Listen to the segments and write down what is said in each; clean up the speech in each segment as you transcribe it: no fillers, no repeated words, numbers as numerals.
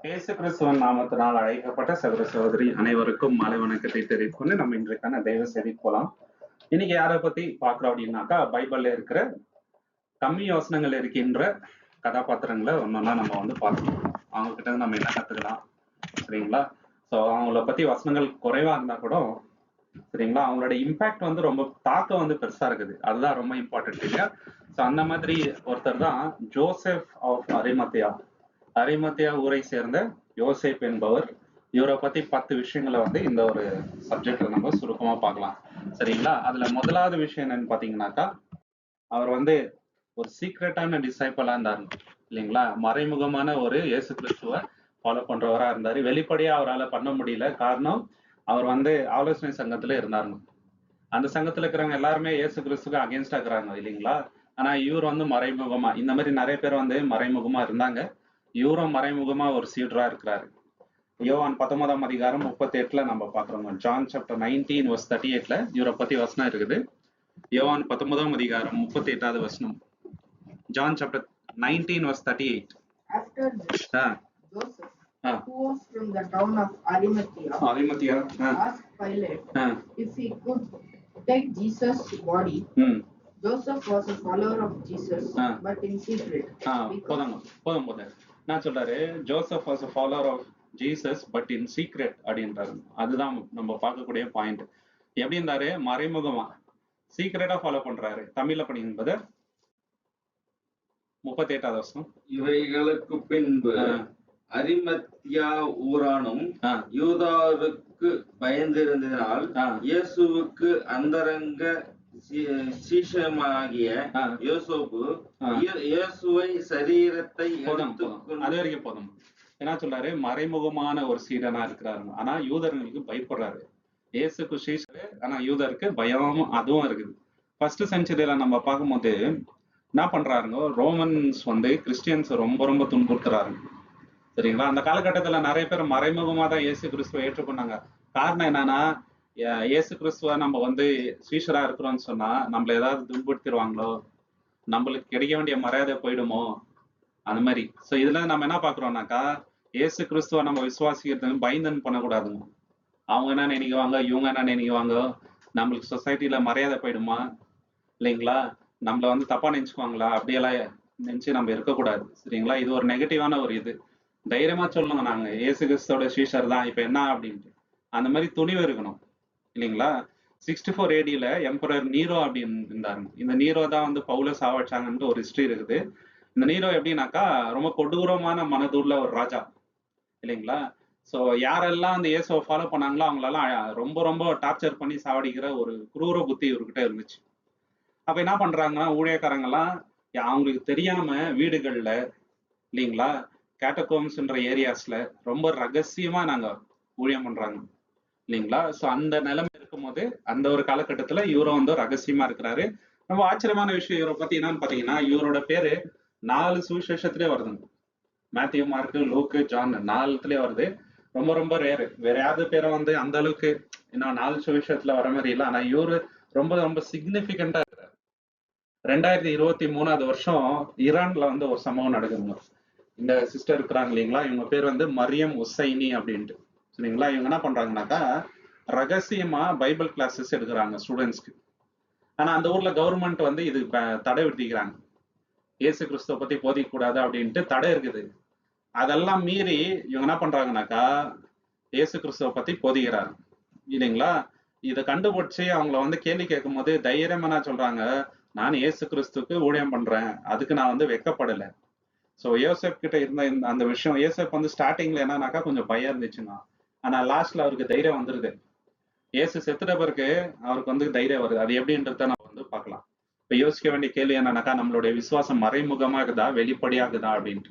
இயேசு கிறிஸ்துவின் நாமத்தினால் அழைக்கப்பட்ட சகோதர சகோதரி அனைவருக்கும் மாலை வணக்கத்தை தெரிவித்துக்கொண்டு நம்ம இன்றைக்கான தெய்வ செய்தி போலாம். இன்னைக்கு யாரை பத்தி பாக்குறோம் அப்படின்னாக்கா, பைபிள்ல இருக்கிற கம்மி யோசனைகள் இருக்கின்ற கதாபாத்திரங்களை ஒன்னொன்னா நம்ம வந்து பார்க்கணும். அவங்க கிட்ட இருந்து நம்ம என்ன கத்துக்கலாம், சரிங்களா? ஸோ அவங்கள பத்தி வசனங்கள் குறைவா இருந்தா கூட சரிங்களா, அவங்களோட இம்பாக்ட் வந்து ரொம்ப தாக்கம் வந்து பெருசா இருக்குது. அதுதான் ரொம்ப இம்பார்ட்டன்ட் இல்லையா? ஸோ அந்த மாதிரி ஒருத்தர் தான் ஜோசப் ஆஃப் அரிமத்தியா. அரிமத்தியா ஊரை சேர்ந்த யோசேப் என்பவர். இவரை பத்தி 10 விஷயங்களை வந்து இந்த ஒரு சப்ஜெக்ட்ல நம்ம சுருக்கமா பார்க்கலாம், சரிங்களா? அதுல முதலாவது விஷயம் என்னன்னு பாத்தீங்கன்னாக்கா, அவர் வந்து ஒரு சீக்ரெட்டான டிசைபிளா இருந்தாரு இல்லைங்களா? மறைமுகமான ஒரு இயேசு கிறிஸ்துவ ஃபாலோ பண்றவரா இருந்தாரு. வெளிப்படையா அவரால் பண்ண முடியல. காரணம், அவர் வந்து ஆலோசனை சங்கத்துல இருந்தாருங்க. அந்த சங்கத்துல இருக்கிறவங்க எல்லாருமே இயேசு கிறிஸ்துக்கு அகேன்ஸ்டா இருக்கிறாங்க இல்லைங்களா? ஆனா இவர் வந்து மறைமுகமா, இந்த மாதிரி நிறைய பேர் வந்து மறைமுகமா இருந்தாங்க. இவரும் மறைமுகமா ஒரு சீடரா இருக்கிறாரு. யோவான் 19ஆம் அதிகாரம் 38ல நம்ம பாக்குறோம். ஜான் சாப்டர் 19 verse 38ல இவரை பத்தி வசனம் இருக்குது. யோவான் 19ஆம் அதிகாரம் 38வது வசனம். John chapter 19 verse 38. After this, Joseph, who was from the town of Arimathea, asked Pilate if he could take Jesus' body. Joseph was a follower of Jesus, but in secret. போதும் நான் சொல்றாரு, Joseph was a follower of Jesus but in secret அப்படின்றாரு. அதுதான் நம்ம பார்க்கக்கூடிய point. எப்படி இருந்தாரு? மறைமுகமா, சீக்கிரட்டா ஃபாலோ பண்றாரு. தமிழ்ல படிக்கும்போது 38வது வருஷம். இவைகளுக்கு பின்பு அரிமத்தியா ஊரானும் யூதாவுக்கு பயந்திருந்ததினால் இயேசுவுக்கு அந்தரங்க சீஷமாகிய யோசேப்பு இயேசுவை சரீரத்தை அது வரைக்கும் போதும். என்ன சொல்றாரு? மறைமுகமான ஒரு சீடனா இருக்கிறாரு. ஆனா யூதர்களுக்கு பயப்படுறாரு. இயேசுக்கு சீஷரு, ஆனா யூதருக்கு பயம் அதுவும் இருக்குது. ஃபர்ஸ்ட் செஞ்சுரியில நம்ம பார்க்கும்போது என்ன பண்றாருங்க, ரோமன்ஸ் வந்து கிறிஸ்டியன்ஸ் ரொம்ப ரொம்ப துன்புறுத்துறாருங்க, சரிங்களா? அந்த காலகட்டத்துல நிறைய பேர் மறைமுகமா தான் இயேசு கிறிஸ்துவை ஏற்றுக்கொண்டாங்க. காரணம் என்னன்னா, இயேசு கிறிஸ்துவ நம்ம வந்து ஸ்ரீஷரா இருக்கிறோம்னு சொன்னா நம்மள ஏதாவது துன்புறுத்திடுவாங்களோ, நம்மளுக்கு கிடைக்க வேண்டிய மரியாதை போயிடுமோ, அந்த மாதிரி. ஸோ இதுல நம்ம என்ன பாக்குறோம்னாக்கா, இயேசு கிறிஸ்துவ நம்ம விசுவாசிக்கிறது பயந்துன்னு பண்ணக்கூடாதுங்க. அவங்க என்ன நினைக்குவாங்க, இவங்க என்ன நினைக்குவாங்க, நம்மளுக்கு சொசைட்டில மரியாதை போயிடுமா இல்லைங்களா, நம்மள வந்து தப்பா நினைச்சுக்குவாங்களா, அப்படியெல்லாம் நினைச்சு நம்ம இருக்கக்கூடாது, சரிங்களா? இது ஒரு நெகட்டிவான ஒரு இது. தைரியமா சொல்லுங்க, நாங்க இயேசு கிறிஸ்துவோட சீஷர் தான், இப்ப என்ன அப்படின்ட்டு அந்த மாதிரி துணிவு இருக்கணும் இல்லைங்களா? 64 AD எம்பரர் நீரோ அப்படின்னு இருந்தாருங்க. இந்த நீரோ தான் வந்து பவுல சாவடிச்சாங்கன்னு ஒரு ஹிஸ்டரி இருக்குது. இந்த நீரோ எப்படின்னாக்கா ரொம்ப கொடூரமான மனதுள்ள ஒரு ராஜா இல்லைங்களா? ஸோ யாரெல்லாம் அந்த இயேசுவை ஃபாலோ பண்ணாங்களோ அவங்களெல்லாம் ரொம்ப ரொம்ப டார்ச்சர் பண்ணி சாவடிக்கிற ஒரு குரூர புத்தி இவர்கிட்ட இருந்துச்சு. அப்ப என்ன பண்றாங்கன்னா, ஊழியக்காரங்கெல்லாம் அவங்களுக்கு தெரியாம வீடுகள்ல இல்லைங்களா, கேட்டகோம்ஸ்ன்ற ஏரியாஸ்ல ரொம்ப ரகசியமா நாங்க ஊழியம் பண்றாங்க இல்லைங்களா? ஸோ அந்த நிலைமை இருக்கும்போது அந்த ஒரு காலகட்டத்துல இவரும் வந்து ரகசியமா இருக்கிறாரு. ரொம்ப ஆச்சரியமான விஷயம் இவரை பத்தி என்னன்னு பாத்தீங்கன்னா, இவரோட பேரு 4 சுவிசேஷத்திலே வருதுங்க. மேத்யூ, மார்க்கு, லூக்கு, ஜான் 4த்துலயே வருது. ரொம்ப ரொம்ப ரேரு. வேற யாவது பேரை வந்து அந்த அளவுக்கு இன்னும் 4 சுவிசேஷத்துல வர மாதிரி இல்லை. ஆனா இவரு ரொம்ப ரொம்ப சிக்னிபிகண்டா இருக்கிறார். 2023வது வருஷம் ஈரான்ல வந்து ஒரு சம்பவம் நடக்குதுங்க. இந்த சிஸ்டர் இருக்கிறாங்க இல்லைங்களா, இவங்க பேர் வந்து மரியம் உசைனி அப்படின்ட்டு, சரிங்களா? இவங்க என்ன பண்றாங்கன்னாக்கா ரகசியமா பைபிள் கிளாஸஸ் எடுக்கிறாங்க ஸ்டூடெண்ட்ஸ்க்கு. ஆனா அந்த ஊர்ல கவர்மெண்ட் வந்து இது தடை விதிக்கிறாங்க. இயேசு கிறிஸ்துவ பத்தி போதிக்க கூடாது அப்படின்ட்டு தடை இருக்குது. அதெல்லாம் மீறி இவங்க என்ன பண்றாங்கன்னாக்கா இயேசு கிறிஸ்துவ பத்தி போதிக்கிறாங்க இல்லைங்களா? இதை கண்டுபிடிச்சு அவங்கள வந்து கேள்வி கேட்கும் போது தைரியமா என்ன சொல்றாங்க, நான் இயேசு கிறிஸ்துக்கு ஊழியம் பண்றேன், அதுக்கு நான் வந்து வெக்கப்படல. ஸோ யோசேப் கிட்ட இருந்த அந்த விஷயம், யோசேப் வந்து ஸ்டார்டிங்ல என்னன்னாக்கா கொஞ்சம் பயம் இருந்துச்சுங்க. ஆனா லாஸ்ட்ல அவருக்கு தைரியம் வந்துருது. இயேசு செத்துட்ட பிறகு அவருக்கு வந்து தைரியம் வருது. அது எப்படின்றத நம்ம வந்து பார்க்கலாம். இப்ப யோசிக்க வேண்டிய கேள்வி என்னன்னாக்கா, நம்மளுடைய விசுவாசம் மறைமுகமா இருக்குதா வெளிப்படையாகுதா அப்படின்ட்டு.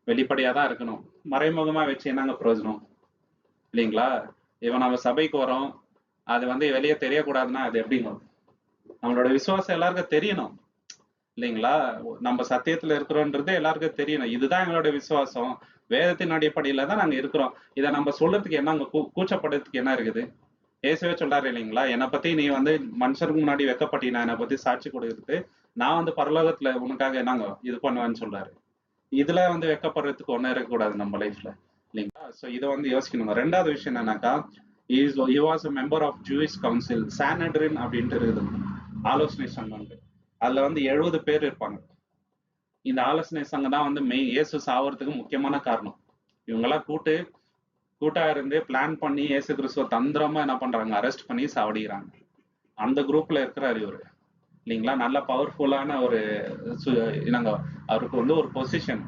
வெளிப்படையா தான் இருக்கணும். மறைமுகமா வச்சு என்னங்க பிரயோஜனம் இல்லைங்களா? இவன் நம்ம சபைக்கு வரோம், அது வந்து வெளியே தெரியக்கூடாதுன்னா அது எப்படிங்க? நம்மளோட விசுவாசம் எல்லாருக்கும் தெரியணும் இல்லைங்களா? நம்ம சத்தியத்துல இருக்கிறோன்றது எல்லாருக்கும் தெரியணும். இதுதான் எங்களோட விசுவாசம், வேதத்தின் அடிப்படையில தான் நாங்க இருக்கிறோம். இதை நம்ம சொல்றதுக்கு என்ன, கூச்சப்படுறதுக்கு என்ன இருக்குது? இயேசுவே சொல்றாரு இல்லைங்களா, என்னை பத்தி நீ வந்து மனுஷருக்கு முன்னாடி வெக்கப்பட்டீனா, என்னை பத்தி சாட்சி கொடுக்குறது, நான் வந்து பரலோகத்துல உனக்காக என்னங்க இது பண்ணுவேன்னு சொல்றாரு. இதுல வந்து வெக்கப்படுறதுக்கு ஒன்றும் இருக்கக்கூடாது நம்ம லைஃப்ல. இல்லைங்களா? ஸோ இதை வந்து யோசிக்கணுங்க. ரெண்டாவது விஷயம் என்னன்னாக்கா, he was a member of Jewish council, Sanhedrin அப்படின்ட்டு இருக்குது, ஆலோசனை சங்கம். அதுல வந்து 70 பேர் இருப்பாங்க. இந்த ஆலோசனை சங்கம் தான் வந்து இயேசு சாவறதுக்கு முக்கியமான காரணம். இவங்கெல்லாம் கூட்டா இருந்து பிளான் பண்ணி இயேசு கிறிஸ்துவ தந்திரமா என்ன பண்றாங்க, அரெஸ்ட் பண்ணி சாவடிக்கிறாங்க. அந்த குரூப்ல இருக்கிறாரு இவரு, இல்லைங்களா? நல்ல பவர்ஃபுல்லான ஒரு நாங்க அவருக்கு வந்து ஒரு பொசிஷன்.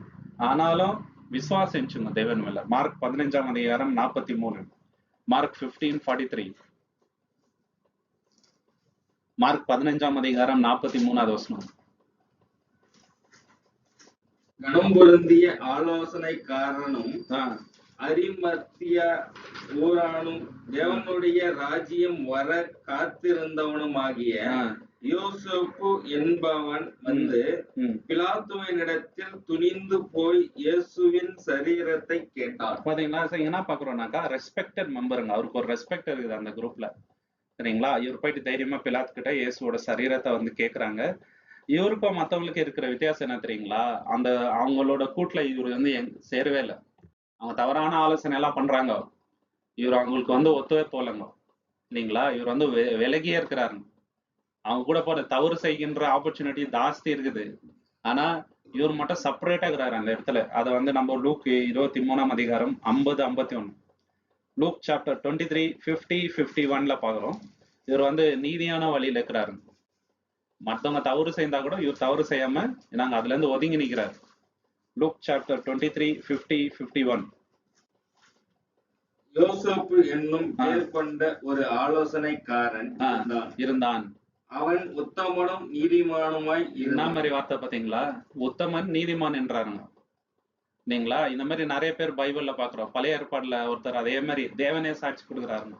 ஆனாலும் விசுவாசிச்சுங்க தேவன் மேல. மார்க் 15:43, மார்க் 15:43, மார்க் 15:43 வசனம். கணம் பொருந்திய ஆலோசனைக்காரனும் அரிமத்தியா ஊரானும் தேவனுடைய ராஜ்யம் வர காத்திருந்தவனுமாகிய யோசேப்பு என்பவன் வந்து பிலாத்துவினிடத்தில் துணிந்து போய் இயேசுவின் சரீரத்தை கேட்டார். பாத்தீங்களா? என்ன பாக்குறோம்னாக்கா, ரெஸ்பெக்டட் மெம்பருங்க. அவருக்கு ஒரு ரெஸ்பெக்ட் இருக்குது அந்த குரூப்ல, சரிங்களா? இவர் போயிட்டு தைரியமா பிலாத்து கிட்ட இயேசுவோட சரீரத்தை வந்து கேக்குறாங்க. இவருக்கும் மத்தவங்களுக்கு இருக்கிற வித்தியாசம் என்ன தெரியுங்களா? அந்த அவங்களோட கூட்டுல இவர் வந்து சேரவே இல்லை. அவங்க தவறான ஆலோசனை எல்லாம் பண்றாங்க. இவர் அவங்களுக்கு வந்து ஒத்துவே போலங்க, இல்லைங்களா? இவர் வந்து விலகியே இருக்கிறாருங்க. அவங்க கூட போற தவறு செய்கின்ற ஆப்பர்ச்சுனிட்டி ஜாஸ்தி இருக்குது. ஆனா இவர் மட்டும் செப்பரேட்டா இருக்கிறாரு அந்த இடத்துல. அதை வந்து நம்ம லூக் 23 50-51, லூக் சாப்டர் 23 50-51 பாக்குறோம். இவர் வந்து நீதியான வழியில இருக்கிறாரு. மற்றவங்க தவறு செய்தா கூட இவர் தவறு செய்யாம நாங்க அதுல இருந்து ஒதுங்கி நிக்கிறார். Look chapter 23 50-51. யோசேப்பு என்னும் பேர் கொண்ட ஒரு ஆலோசனைக்காரன் இருந்தான். அவன் உத்தமனும் நீதிமானுமாய் என்ன மாதிரி வார்த்தை பாத்தீங்களா? உத்தமன் நீதிமான் என்றாருங்க, இல்லைங்களா? இந்த மாதிரி நிறைய பேர் பைபிள்ல பாக்குறோம். பழைய ஏற்பாடுல ஒருத்தர் அதே மாதிரி தேவனே சாட்சி கொடுக்குறாருங்க.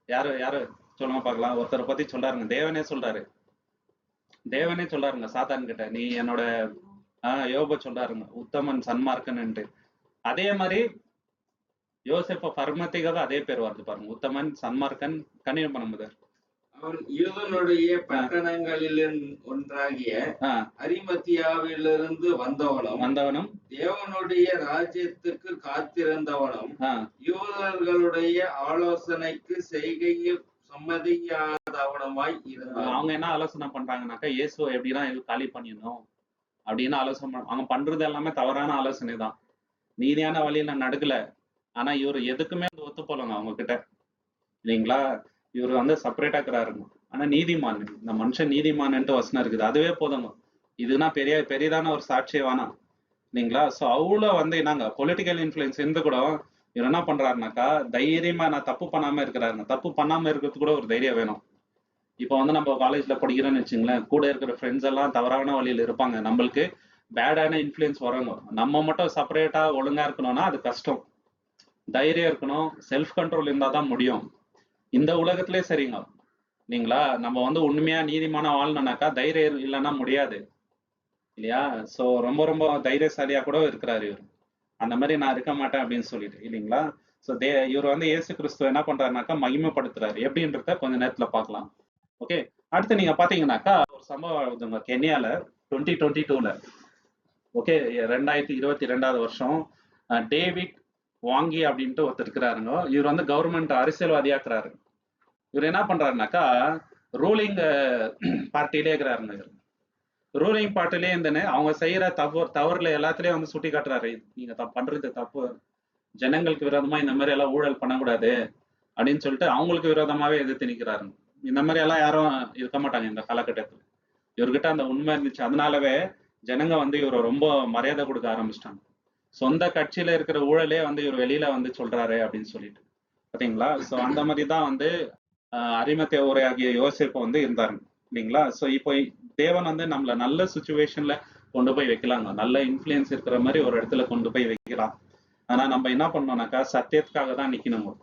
யாரு சொல்லுங்க பாக்கலாம். ஒருத்தரை பத்தி சொல்றாருங்க, தேவனே சொல்றாருங்க சாத்தான் கிட்ட, நீ என்னோட யோப சொல்றாருங்க உத்தமன் சன்மார்க்கன். அதே மாதிரி யோசேப்ப பர்மத்திக்காக அதே பேர் வருது பாருங்க, உத்தமன் சன்மார்க்கன். கணிதம் பண்ணும்போது அவன் யூதனுடைய பட்டணங்களில் ஒன்றாகிய அரிமத்தியாவிலிருந்து வந்தவனும் தேவனுடைய ராஜ்யத்துக்கு காத்திருந்தவனும் யூதர்களுடைய ஆலோசனைக்கு செய்கையில் சம்மதியாதவனுமாய் இருந்தான். அவங்க என்ன ஆலோசனை பண்றாங்கன்னாக்கா, இயேசுவை எப்படின்னா காலி பண்ணிடணும் அப்படின்னு ஆலோசனை. அவங்க பண்றது எல்லாமே தவறான ஆலோசனை தான். நீதியான வழியில நடக்கல. ஆனா இவர் எதுக்குமே ஒத்து போலங்க அவங்க கிட்ட, இல்லைங்களா? இவர் வந்து செப்பரேட்டா இருக்கிறாருங்க. ஆனா நீதிமான், இந்த மனுஷன் நீதிமான்ட்டு வசனம் இருக்குது, அதுவே போதுங்க. இதுனா பெரியதான ஒரு சாட்சியே வேணாம், இல்லைங்களா? ஸோ அவ்வளோ வந்து என்னங்க பொலிட்டிக்கல் இன்ஃபுளுன்ஸ் இருந்து கூட இவர் என்ன பண்றாருனாக்கா, தைரியமா நான் தப்பு பண்ணாம இருக்கிறாருங்க. தப்பு பண்ணாம இருக்கிறது கூட ஒரு தைரியம் வேணும். இப்போ வந்து நம்ம காலேஜ்ல படிக்கிறோன்னு வச்சுங்களேன், கூட இருக்கிற ஃப்ரெண்ட்ஸ் எல்லாம் தவறான வழியில இருப்பாங்க, நம்மளுக்கு பேடான இன்ஃபுளுன்ஸ் வராங்க. நம்ம மட்டும் செப்பரேட்டா ஒழுங்கா இருக்கணும்னா அது கஷ்டம். தைரியம் இருக்கணும், செல்ஃப் கண்ட்ரோல் இருந்தால் தான் முடியும். இந்த உலகத்திலே சரிங்க, இல்லைங்களா? நம்ம வந்து உண்மையா நீதிமான வாழணும்னாக்கா தைரியம் இல்லைன்னா முடியாது, இல்லையா? ஸோ ரொம்ப ரொம்ப தைரியசாலியா கூட இருக்கிறாரு இவர். அந்த மாதிரி நான் இருக்க மாட்டேன் அப்படின்னு சொல்லிட்டு, இல்லைங்களா? ஸோ இவர் வந்து இயேசு கிறிஸ்துவ என்ன பண்றாருனாக்கா மகிமைப்படுத்துறாரு. எப்படின்றத கொஞ்ச நேரத்துல பார்க்கலாம். ஓகே, அடுத்து நீங்க பாத்தீங்கன்னாக்கா ஒரு சம்பவம் கென்யால 2022ல, ஓகே, 2022 வருஷம், டேவிட் வாங்கி அப்படின்ட்டு ஒருத்தர் இருக்கிறாருங்க. இவர் வந்து கவர்மெண்ட் அரசியல்வாதியா இருக்கிறாரு. இவர் என்ன பண்றாருனாக்கா ரூலிங் பார்ட்டிலே இருக்கிறாருங்க. இவர் ரூலிங் பார்ட்டிலே இருந்துன்னு அவங்க செய்யற தவறுல எல்லாத்துலயும் வந்து சுட்டி காட்டுறாரு, நீங்க பண்றது தப்பு, ஜனங்களுக்கு விரோதமா இந்த மாதிரி எல்லாம் ஊழல் பண்ணக்கூடாது அப்படின்னு சொல்லிட்டு அவங்களுக்கு விரோதமாவே எதிர்த்து நிக்கிறாருங்க. இந்த மாதிரி எல்லாம் யாரும் இருக்க மாட்டாங்க இந்த காலகட்டத்தில். இவர்கிட்ட அந்த உண்மை இருந்துச்சு. அதனாலவே ஜனங்க வந்து இவரை ரொம்ப மரியாதை கொடுக்க ஆரம்பிச்சிட்டாங்க. சொந்த கட்சியில இருக்கிற ஊழலே வந்து இவர் வெளியில வந்து சொல்றாரு அப்படின்னு சொல்லிட்டு, பாத்தீங்களா? ஸோ அந்த மாதிரி தான் வந்து அரிமத்தியா ஊரையாகிய யோசேப்பு வந்து இருந்தாரு, இல்லைங்களா? ஸோ இப்போ தேவன் வந்து நம்மள நல்ல சுச்சுவேஷன்ல கொண்டு போய் வைக்கலாங்க, நல்ல இன்ஃபுளுன்ஸ் இருக்கிற மாதிரி ஒரு இடத்துல கொண்டு போய் வைக்கலாம். ஆனா நம்ம என்ன பண்ணோம்னாக்கா சத்தியத்துக்காக தான் நிக்கணுங்க,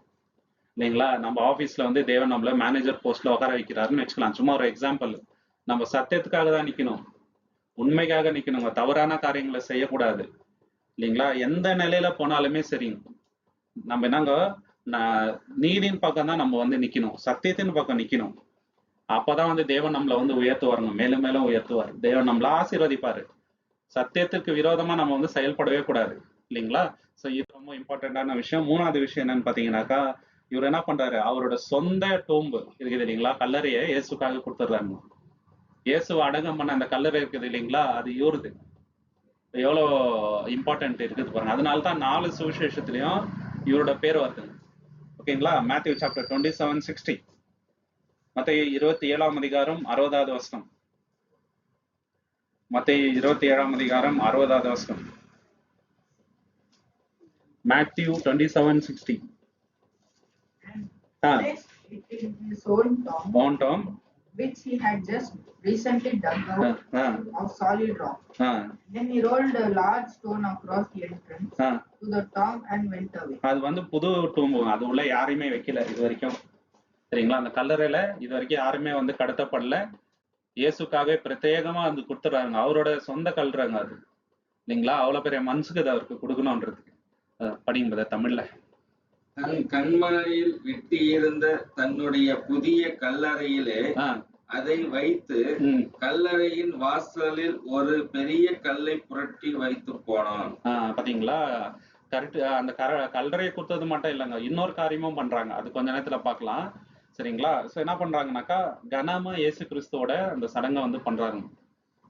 இல்லைங்களா? நம்ம ஆபீஸ்ல வந்து தேவன் நம்மள மேனேஜர் போஸ்ட்ல உட்கார வைக்கிறாருன்னு வச்சுக்கலாம். சும்மா ஒரு எக்ஸாம்பிள். நம்ம சத்தியத்துக்காக தான் நிக்கணும், உண்மைக்காக நிக்கணுங்க, தவறான காரியங்களை செய்யக்கூடாது, இல்லைங்களா? எந்த நிலையில போனாலுமே சரிங்க, நம்ம என்னங்க நீதியின் பக்கம் தான் நம்ம வந்து நிக்கணும், சத்தியத்தின் பக்கம் நிக்கணும். அப்பதான் வந்து தேவன் நம்மளை வந்து உயர்த்துவாருங்க, மேலும் மேலும் உயர்த்துவார். தேவன் நம்மள ஆசீர்வதிப்பாரு. சத்தியத்துக்கு விரோதமா நம்ம வந்து செயல்படவே கூடாது, இல்லைங்களா? ஸோ இது ரொம்ப இம்பார்ட்டன்டான விஷயம். மூணாவது விஷயம் என்னன்னு பாத்தீங்கன்னாக்கா, இவர் என்ன பண்றாரு, அவரோட சொந்த டோம்பு இருக்குது இல்லைங்களா, கல்லறையை இயேசுக்காக கொடுத்துட்றாங்க. இயேசுவை அடக்கம் பண்ண அந்த கல்லறை இருக்குது இல்லைங்களா, அது இவருது. எவ்வளோ இம்பார்ட்டன்ட் இருக்குது பாருங்க. அதனால தான் 4 சுவிசேஷத்துலயும் இவரோட பேர் வருதுங்க. ஓகேங்களா? மேத்யூ சாப்டர் 27:60, மத்தேயு 27ஆம் அதிகாரம் 60வது வசனம், மத்தேயு 27ஆம் அதிகாரம் 60வது வசனம், Matthew 27:60. And placed it in his own tomb, which he had just recently dug out of solid rock. Then he rolled a large stone across the entrance to the tomb and went away. அது வந்து புது டூம்பு, அது உள்ள யாரையுமே வைக்கல இது வரைக்கும். சரிங்களா? அந்த கல்லறையில இது வரைக்கும் யாருமே வந்து கடத்தப்படல. இயேசுக்காக பிரத்யேகமா வந்து கொடுத்துறாங்க. அவரோட சொந்த கல்லறைங்க அது, இல்லைங்களா? அவ்வளவு பெரிய மனசுக்கு அதை அவருக்கு கொடுக்கணும்ன்றதுக்கு. படிங்க தமிழ்ல. தன் கண்மலையில் வெட்டியிருந்த தன்னுடைய புதிய கல்லறையிலே அதை வைத்து கல்லறையின் வாசலில் ஒரு பெரிய கல்லை புரட்டி வைத்து போனான். பாத்தீங்களா? கரெக்ட். அந்த கல்லறையை கொடுத்தது மட்டும் இல்லைங்க, இன்னொரு காரியமும் பண்றாங்க. அது கொஞ்ச நேரத்துல பார்க்கலாம். சரிங்களா? ஸோ என்ன பண்றாங்கனாக்கா, கனமா இயேசு கிறிஸ்துவோட அந்த சடங்கை வந்து பண்றாங்க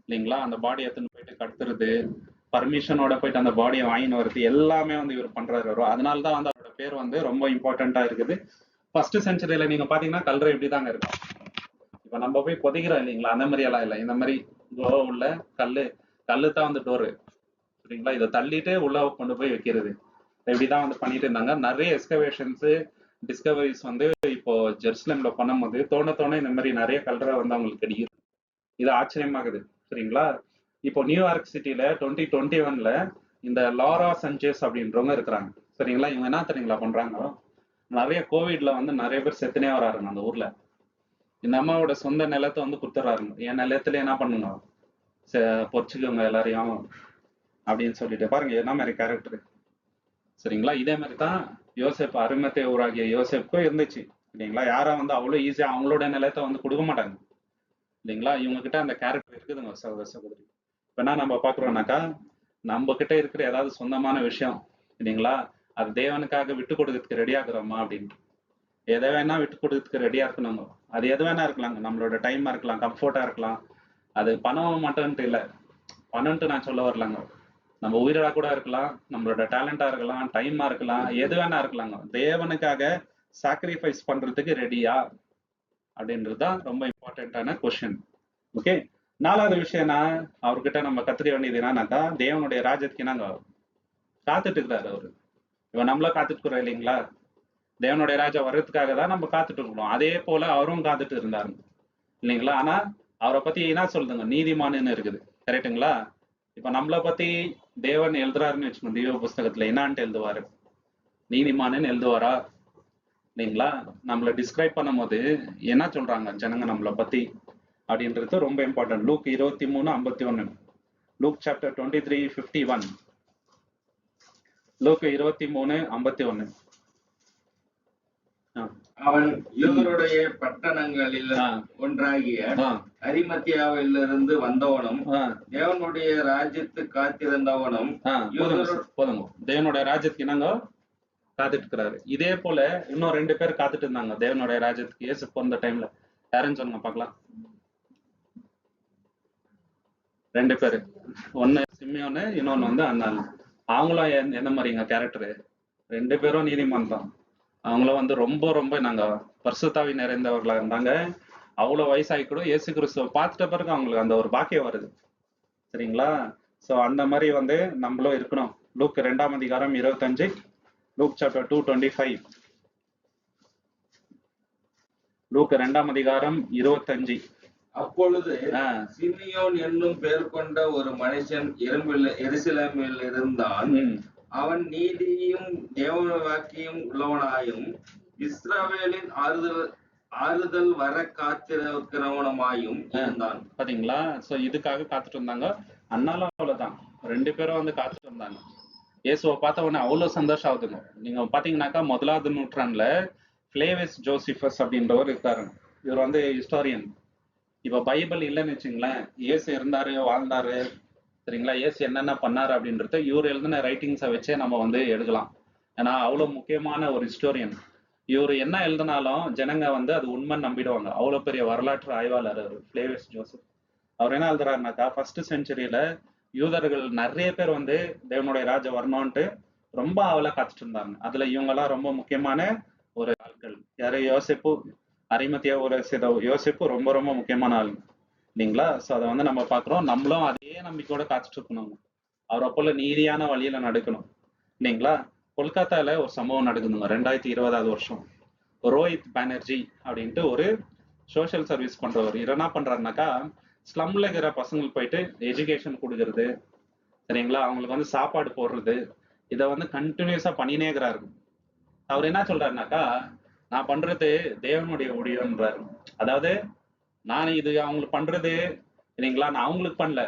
இல்லைங்களா? அந்த பாடி எடுத்துன்னு போயிட்டு கடத்துறது, பர்மிஷனோட போயிட்டு அந்த பாடியை வாங்கின்னு வருது, எல்லாமே வந்து இவர் பண்றாரு. அதனாலதான் வந்து அவரோட பேர் வந்து ரொம்ப இம்பார்ட்டண்டா இருக்குது. ஃபர்ஸ்ட் செஞ்சுரியில நீங்க பாத்தீங்கன்னா கல்லறை இப்படிதாங்க இருக்கும். இப்ப நம்ம போய் புதைக்கிறோம் இல்லைங்களா, அந்த மாதிரி எல்லாம் இல்லை. இந்த மாதிரி குளோ உள்ள கல்லு தான் வந்து டோரு. சரிங்களா? இதை தள்ளிட்டு உள்ள கொண்டு போய் வைக்கிறது, இப்படிதான் வந்து பண்ணிட்டு இருந்தாங்க. நிறைய எக்ஸ்கவேஷன்ஸ் டிஸ்கவரிஸ் வந்து இப்போ ஜெருசலேம்ல பண்ணும்போது தோண இந்த மாதிரி நிறைய கல்லறை வந்து அவங்களுக்கு கிடைக்குது. இது ஆச்சரியமாகுது. சரிங்களா? இப்போ நியூயார்க் சிட்டில 2021ல இந்த லாரா சஞ்சேஸ் அப்படின்றவங்க இருக்கிறாங்க. சரிங்களா? இவங்க என்ன தெரியுங்களா பண்றாங்க, நிறைய கோவிட்ல வந்து நிறைய பேர் செத்துனே வராருங்க அந்த ஊர்ல. இந்த அம்மாவோட சொந்த நிலத்தை வந்து கொடுத்துறாருங்க. என் நிலத்துல என்ன பண்ணுங்க, பொறிச்சுக்கோங்க எல்லாரையும் அப்படின்னு சொல்லிட்டு. பாருங்க என்ன மாதிரி கேரக்டர். சரிங்களா? இதே மாதிரி தான் யோசேப், அரிமத்தேயு ஊராகிய யோசேப்புக்கும் இருந்துச்சு இல்லைங்களா? யாரும் வந்து அவ்வளவு ஈஸியா அவங்களோட நிலத்தை வந்து கொடுக்க மாட்டாங்க இல்லைங்களா? இவங்க கிட்ட அந்த கேரக்டர் இருக்குதுங்க சகோதர சகோதரி. இப்ப என்ன நம்ம பாக்குறோம்னாக்கா, நம்ம கிட்ட இருக்கிற ஏதாவது சொந்தமான விஷயம் இல்லைங்களா, அது தேவனுக்காக விட்டு கொடுக்கறதுக்கு ரெடியா இருக்கிறோமா அப்படின்னு. எதை வேணா விட்டு கொடுக்கறதுக்கு ரெடியா இருக்கணுங்க. அது எது வேணா இருக்கலாங்க. நம்மளோட டைமா இருக்கலாம், கம்ஃபர்ட்டா இருக்கலாம். அது பணம் மட்டும்ட்டு இல்லை, பணம்ட்டு நான் சொல்ல வரலாங்க. நம்ம உயிரிழா கூட இருக்கலாம், நம்மளோட டேலண்டா இருக்கலாம், டைமா இருக்கலாம், எது வேணா இருக்கலாங்க. தேவனுக்காக சாக்ரிஃபைஸ் பண்றதுக்கு ரெடியா அப்படின்றதுதான் ரொம்ப இம்பார்ட்டன்டான கொஸ்டின். ஓகே. 4வது விஷயம்னா, அவர்கிட்ட நம்ம கத்துக்க வேண்டியது என்னன்னாக்கா, தேவனுடைய ராஜ்யத்துக்கு நாங்க காத்துட்டு இருக்கிறாரு அவரு. இவன் நம்மள காத்துட்டு இருக்கிறோம் இல்லைங்களா? தேவனுடைய ராஜா வர்றதுக்காக தான் நம்ம காத்துட்டு இருக்கணும். அதே போல அவரும் காத்துட்டு இருந்தாரு இல்லைங்களா? ஆனா அவரை பத்தி என்ன சொல்லுதுங்க, நீதிமான்னு இருக்குது. கரெக்டுங்களா? இப்ப நம்மளை பத்தி தேவன் எழுதுறாருன்னு வச்சுக்கோங்க, தெய்வ புஸ்தகத்துல என்னான்ட்டு எழுதுவாரு, நீதிமானன்னு எழுதுவாரா இல்லைங்களா? நம்மளை டிஸ்கிரைப் பண்ணும் போது என்ன சொல்றாங்க ஜனங்க நம்மளை பத்தி அப்படின்றது ரொம்ப important. Luke 23:51, Luke chapter 23:51, Luke 23:51. அவன் யூதருடைய பட்டணங்களில் ஒன்றாகிய அரிமத்தியாவிலிருந்து வந்தவனும் தேவனுடைய ராஜ்யத்து காத்திருந்தவனும். போதுங்க, தேவனுடைய ராஜ்யத்துக்கு என்னங்க காத்துட்டு இருக்கிறாரு. இதே போல இன்னும் 2 பேர் காத்துட்டு இருந்தாங்க தேவனுடைய ராஜ்யத்துக்கு இயேசு பிறந்த டைம்ல. யாருன்னு சொல்லுங்க பார்க்கலாம். 2 பேரு, ஒன்னு சிமியோன்னு, இன்னொன்னு வந்து அண்ணன். அவங்களும் எந்த மாதிரிங்க கேரக்டரு? 2 பேரும் நீதிமான் தான். அவங்களும் வந்து ரொம்ப ரொம்ப நாங்க பரிசுத்தாவி நிறைந்தவர்களா இருந்தாங்க. அவ்வளவு வயசாகி கூட இயேசு கிறிஸ்துவை பார்த்துட்ட பிறகு அவங்களுக்கு அந்த ஒரு பாக்கியம் வருது. சரிங்களா? சோ அந்த மாதிரி வந்து நம்மளும் இருக்கணும். லூக் 2ஆம் அதிகாரம் 25, லூக் சாப்டர் 2:25, லூக் 2ஆம் அதிகாரம் 25. அப்பொழுது சிமியோன் என்னும் பெயர் கொண்ட ஒரு மனுஷன் எருசலேமில் இருந்தான். அவன் நீதியும் தேவ வாக்கியம் உள்ளவனாயும் இஸ்ரவேலின் ஆறுதல் வர காத்திருக்கிறவனுமாயும் இருந்தான். பாத்தீங்களா? சோ இதுக்காக காத்துட்டு இருந்தாங்க. அண்ணாலும் அவ்வளவுதான், 2 பேரும் வந்து காத்துட்டு இருந்தாங்க. இயேசுவை பார்த்த உடனே அவ்வளவு சந்தோஷம் ஆகுதுங்க. நீங்க பாத்தீங்கன்னாக்கா 1வது நூற்றாண்டுல பிளேவியஸ் ஜோசிபஸ் அப்படின்றவர் இருக்காரு. இவர் வந்து ஹிஸ்டாரியன். இப்ப பைபிள் இல்லைன்னு வச்சுங்களேன், இயேசு இருந்தாரு, வாழ்ந்தாரு, சரிங்களா? இயேசு என்னென்ன பண்ணாரு அப்படின்றத இவர் எழுதின ரைட்டிங்ஸை வச்சே நம்ம வந்து எடுக்கலாம். ஏன்னா அவ்வளோ முக்கியமான ஒரு ஹிஸ்டோரியன். இவர் என்ன எழுதினாலும் ஜனங்க வந்து அது உண்மைன்னு நம்பிடுவாங்க. அவ்வளோ பெரிய வரலாற்று ஆய்வாளர் அவர் ஃப்ளேவியஸ் ஜோசப். அவர் என்ன எழுதுறாருனாக்கா, ஃபர்ஸ்ட் செஞ்சுரியில யூதர்கள் நிறைய பேர் வந்து தேவனுடைய ராஜ்யம் வரணும்ன்ட்டு ரொம்ப ஆவலா காத்துட்டு இருந்தாங்க. அதுல இவங்கெல்லாம் ரொம்ப முக்கியமான ஒரு ஆட்கள். யாரு? யோசேப்பு, அரிமத்தியா ஒரு யோசேப்பு ரொம்ப ரொம்ப முக்கியமான ஆள் இல்லைங்களா? ஸோ அதை வந்து நம்ம பார்க்குறோம். நம்மளும் அதே நம்பிக்கையோட காத்துட்டு இருக்கணும். அவரை போல நீதியான வழியில நடக்கணும் இல்லைங்களா? கொல்கத்தால ஒரு சம்பவம் நடக்குதுங்க 2020 வருஷம். ரோஹித் பானர்ஜி அப்படின்ட்டு ஒரு சோஷியல் சர்வீஸ் பண்றவர். இவர் என்ன பண்றாருனாக்கா, ஸ்லம்ல இருக்கிற பசங்களுக்கு போயிட்டு எஜுகேஷன் கொடுக்கறது, சரிங்களா, அவங்களுக்கு வந்து சாப்பாடு போடுறது, இதை வந்து கண்டினியூஸா பண்ணினே இருக்கிறாரு. அவர் என்ன சொல்றாருனாக்கா, நான் பண்றது தேவனுடைய ஊழியம்ன்றாரு. அதாவது நான் இது அவங்களுக்கு பண்றது இல்லைங்களா, நான் அவங்களுக்கு பண்ணல,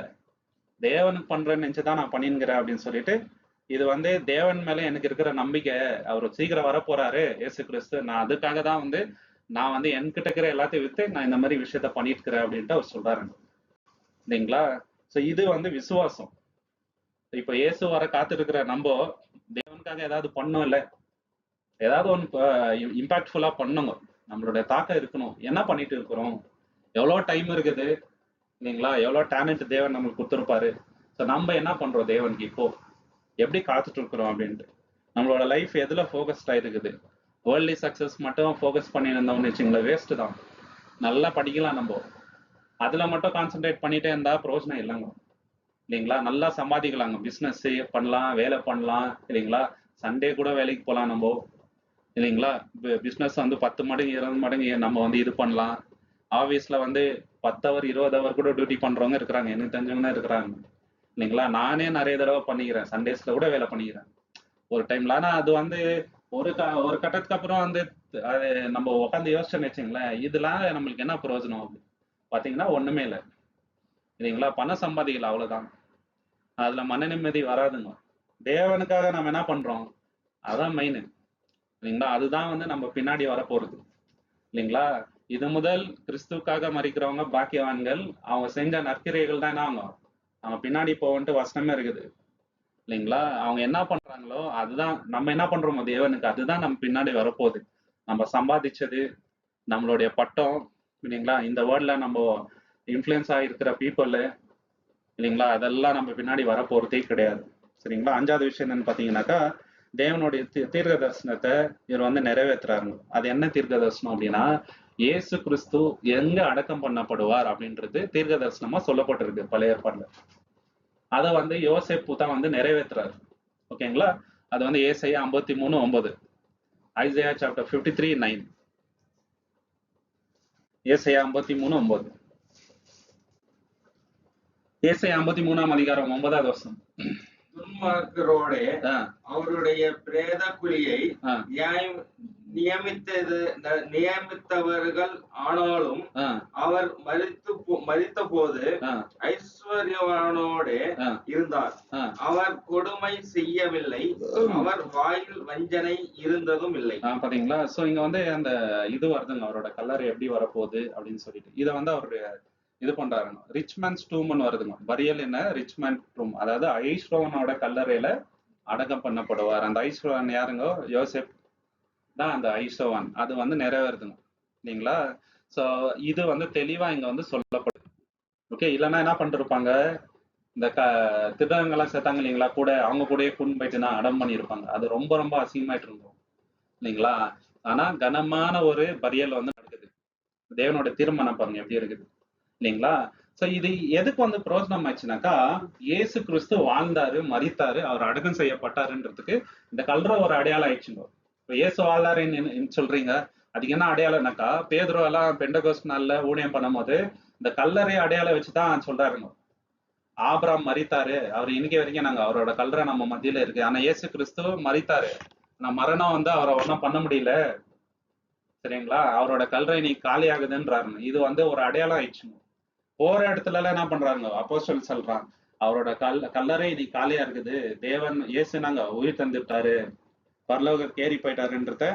தேவனுக்கு பண்றேன்னு நினைச்சுதான் நான் பண்ணின்கிறேன் அப்படின்னு சொல்லிட்டு, இது வந்து தேவன் மேல எனக்கு இருக்கிற நம்பிக்கை, அவர் சீக்கிரம் வரப்போறாரு இயேசு கிறிஸ்து, நான் அதுக்காக தான் வந்து நான் வந்து என்கிட்ட இருக்கிற எல்லாத்தையும் வித்து நான் இந்த மாதிரி விஷயத்த பண்ணிட்டு இருக்கிறேன் அப்படின்ட்டு அவர் சொல்றாரு இல்லைங்களா? சோ இது வந்து விசுவாசம். இப்ப இயேசு வர காத்திருக்கிற நம்ம தேவனுக்காக ஏதாவது பண்ணோம் இல்ல, ஏதாவது ஒன்று இம்பாக்ட்ஃபுல்லா பண்ணுங்க. நம்மளுடைய தாக்கம் இருக்கணும். என்ன பண்ணிட்டு இருக்கிறோம், எவ்வளவு டைம் இருக்குது இல்லைங்களா, எவ்வளவு டேலண்ட் தேவன் நம்மளுக்கு கொடுத்துருப்பாரு. ஸோ நம்ம என்ன பண்றோம் தேவனுக்கு இப்போ, எப்படி காத்துட்டு இருக்கிறோம் அப்படின்ட்டு. நம்மளோட லைஃப் எதுல ஃபோக்கஸ்ட் ஆயிருக்குது? வேர்ல்ட்லி சக்சஸ் மட்டும் ஃபோக்கஸ் பண்ணி இருந்தோம்னு வச்சுங்களேன், வேஸ்ட் தான். நல்லா படிக்கலாம் நம்ம, அதுல மட்டும் கான்சென்ட்ரேட் பண்ணிட்டே இருந்தா பிரயோஜனம் இல்லைங்க இல்லைங்களா? நல்லா சம்பாதிக்கலாங்க, பிசினஸ் பண்ணலாம், வேலை பண்ணலாம் இல்லைங்களா, சண்டே கூட வேலைக்கு போகலாம் நம்ம இல்லைங்களா. பிசினஸ் வந்து 10 மடங்கு 20 மடங்கு நம்ம வந்து இது பண்ணலாம். ஆஃபீஸ்ல வந்து 10 ஹவர் 20 ஹவர் கூட டியூட்டி பண்றவங்க இருக்கிறாங்க, எனக்கு தெரிஞ்சவங்க இருக்கிறாங்க இல்லைங்களா. நானே நிறைய தடவை பண்ணிக்கிறேன், சண்டேஸ்ல கூட வேலை பண்ணிக்கிறேன் ஒரு டைம்ல. ஆனா அது வந்து ஒரு கட்டத்துக்கு அப்புறம் வந்து அது நம்ம உட்காந்து யோசிச்சோன்னு வச்சுங்களேன், இதெல்லாம் நம்மளுக்கு என்ன பிரயோஜனம் அப்படி பாத்தீங்கன்னா ஒண்ணுமே இல்லை இல்லைங்களா. பணம் சம்பாதிக்கலாம் அவ்வளவுதான், அதுல மன நிம்மதி வராதுங்க. தேவனுக்காக நம்ம என்ன பண்றோம், அதான் மெயின் இல்லைங்களா. அதுதான் வந்து நம்ம பின்னாடி வரப்போறது இல்லைங்களா. இது முதல் கிறிஸ்துவுக்காக மறிக்கிறவங்க பாக்கியவான்கள், அவங்க செஞ்ச நற்கிரைகள் தான் என்ன ஆகும், அவங்க பின்னாடி போவன்ட்டு வசனமே இருக்குது இல்லைங்களா. அவங்க என்ன பண்றாங்களோ அதுதான் நம்ம என்ன பண்றோமோ தேவனுக்கு, அதுதான் நம்ம பின்னாடி வரப்போகுது. நம்ம சம்பாதிச்சது, நம்மளுடைய பட்டம் இல்லைங்களா, இந்த வேர்ல்ட்ல நம்ம இன்ஃப்ளூயன்ஸ் ஆகிருக்கிற பீப்புள் இல்லைங்களா, அதெல்லாம் நம்ம பின்னாடி வரப்போறதே கிடையாது சரிங்களா. 5வது விஷயம் என்னன்னு பாத்தீங்கன்னாக்கா, தேவனுடைய தீர்க்க தரிசனத்தை இவர் வந்து நிறைவேற்றுறாருங்க. அது என்ன தீர்க்க தரிசனம் அப்படின்னா, இயேசு கிறிஸ்து எங்க அடக்கம் பண்ணப்படுவார் அப்படின்றது தீர்க்க தரிசனமா சொல்லப்பட்டிருக்கு பழைய ஏற்பாடுல. அதை வந்து யோசேப்பு தான் வந்து நிறைவேற்றுறாரு ஓகேங்களா. அது வந்து ஏசாயா 53:9, ஐசையா சாப்டர் 53:9, ஏசாயா 53:9, ஏசாயா 53ஆம் அதிகாரம் 9வது வசனம். துன்மார்க்கரோடே அவருடைய பிரேத குழியை நியமித்தவர்கள் ஆனாலும் அவர் மரித்த போது ஐஸ்வர்யவானோடே இருந்தார், அவர் கொடுமை செய்யவில்லை, அவர் வாயில் வஞ்சனை இருந்ததும் இல்லை. பாத்தீங்களா. சோ இங்க வந்து அந்த இது வருதுங்க, அவரோட கல்லறை எப்படி வரப்போகுது அப்படின்னு சொல்லிட்டு. இதை வந்து அவருடைய இது பண்றாருங்க, ரிச்மேன்ஸ் டூம்னு வருதுங்க, பரியல் என்ன ரிச்மேன் டூம், அதாவது ஐஸ்வரவனோட கல்லறையில அடக்கம் பண்ணப்படுவார். அந்த ஐஸ்வரவன் யாருங்க, யோசேப் தான் அந்த ஐஸ்வரவன். அது வந்து நிறைவேறுதுங்க இல்லைங்களா. சோ இது வந்து தெளிவா இங்க வந்து சொல்லப்படுது. ஓகே, இல்லைன்னா என்ன பண்ணிருப்பாங்க, இந்த திருடங்கள்லாம் சேர்த்தாங்க இல்லைங்களா கூட, அவங்க கூடயே கூண்டு போயிட்டுனா அடம் பண்ணியிருப்பாங்க. அது ரொம்ப ரொம்ப அசிங்கமாயிட்டு இருந்தோம் இல்லைங்களா. ஆனா கனமான ஒரு பரியல் வந்து நடக்குது. தேவனோட தீர்மானம் பாருங்க எப்படி இருக்குது இல்லைங்களா. சோ இது எதுக்கு வந்து பிரயோஜனம் ஆச்சுனாக்கா, இயேசு கிறிஸ்து வாழ்ந்தாரு, மரித்தாரு, அவர் அடக்கம் செய்யப்பட்டாருன்றதுக்கு இந்த கல்ற ஒரு அடையாளம் ஆயிடுச்சுங்க. இப்போ இயேசு வாழ்ந்தாருன்னு சொல்றீங்க, அதுக்கு என்ன அடையாளம்னாக்கா, பேதுரு எல்லாம் பெண்டகோஸ்ட் நாள்ல ஊழியம் பண்ணும் போது இந்த கல்லறை அடையாளம் வச்சுதான் சொல்றாருங்க. ஆபிரகாம் மரித்தாரு, அவர் இன்னைக்கு வரைக்கும் நாங்க அவரோட கல்லறை நம்ம மத்தியில இருக்கு. ஆனா இயேசு கிறிஸ்து மரித்தாரு, ஆனா மரணம் வந்து அவரை ஒன்றும் பண்ண முடியல சரிங்களா. அவரோட கல்லறை நீ காலி ஆகுதுன்றாருங்க. இது வந்து ஒரு அடையாளம் ஆயிடுச்சுங்க. போற இடத்துல எல்லாம் என்ன பண்றாங்க, அப்போஸ்தலன் சொல்றான், அவரோட கல்லறை நீ காலியா இருக்குது, தேவன் இயேசு நாங்க உயிர் தந்துட்டாரு, பரலோக கேரி போயிட்டாருன்றத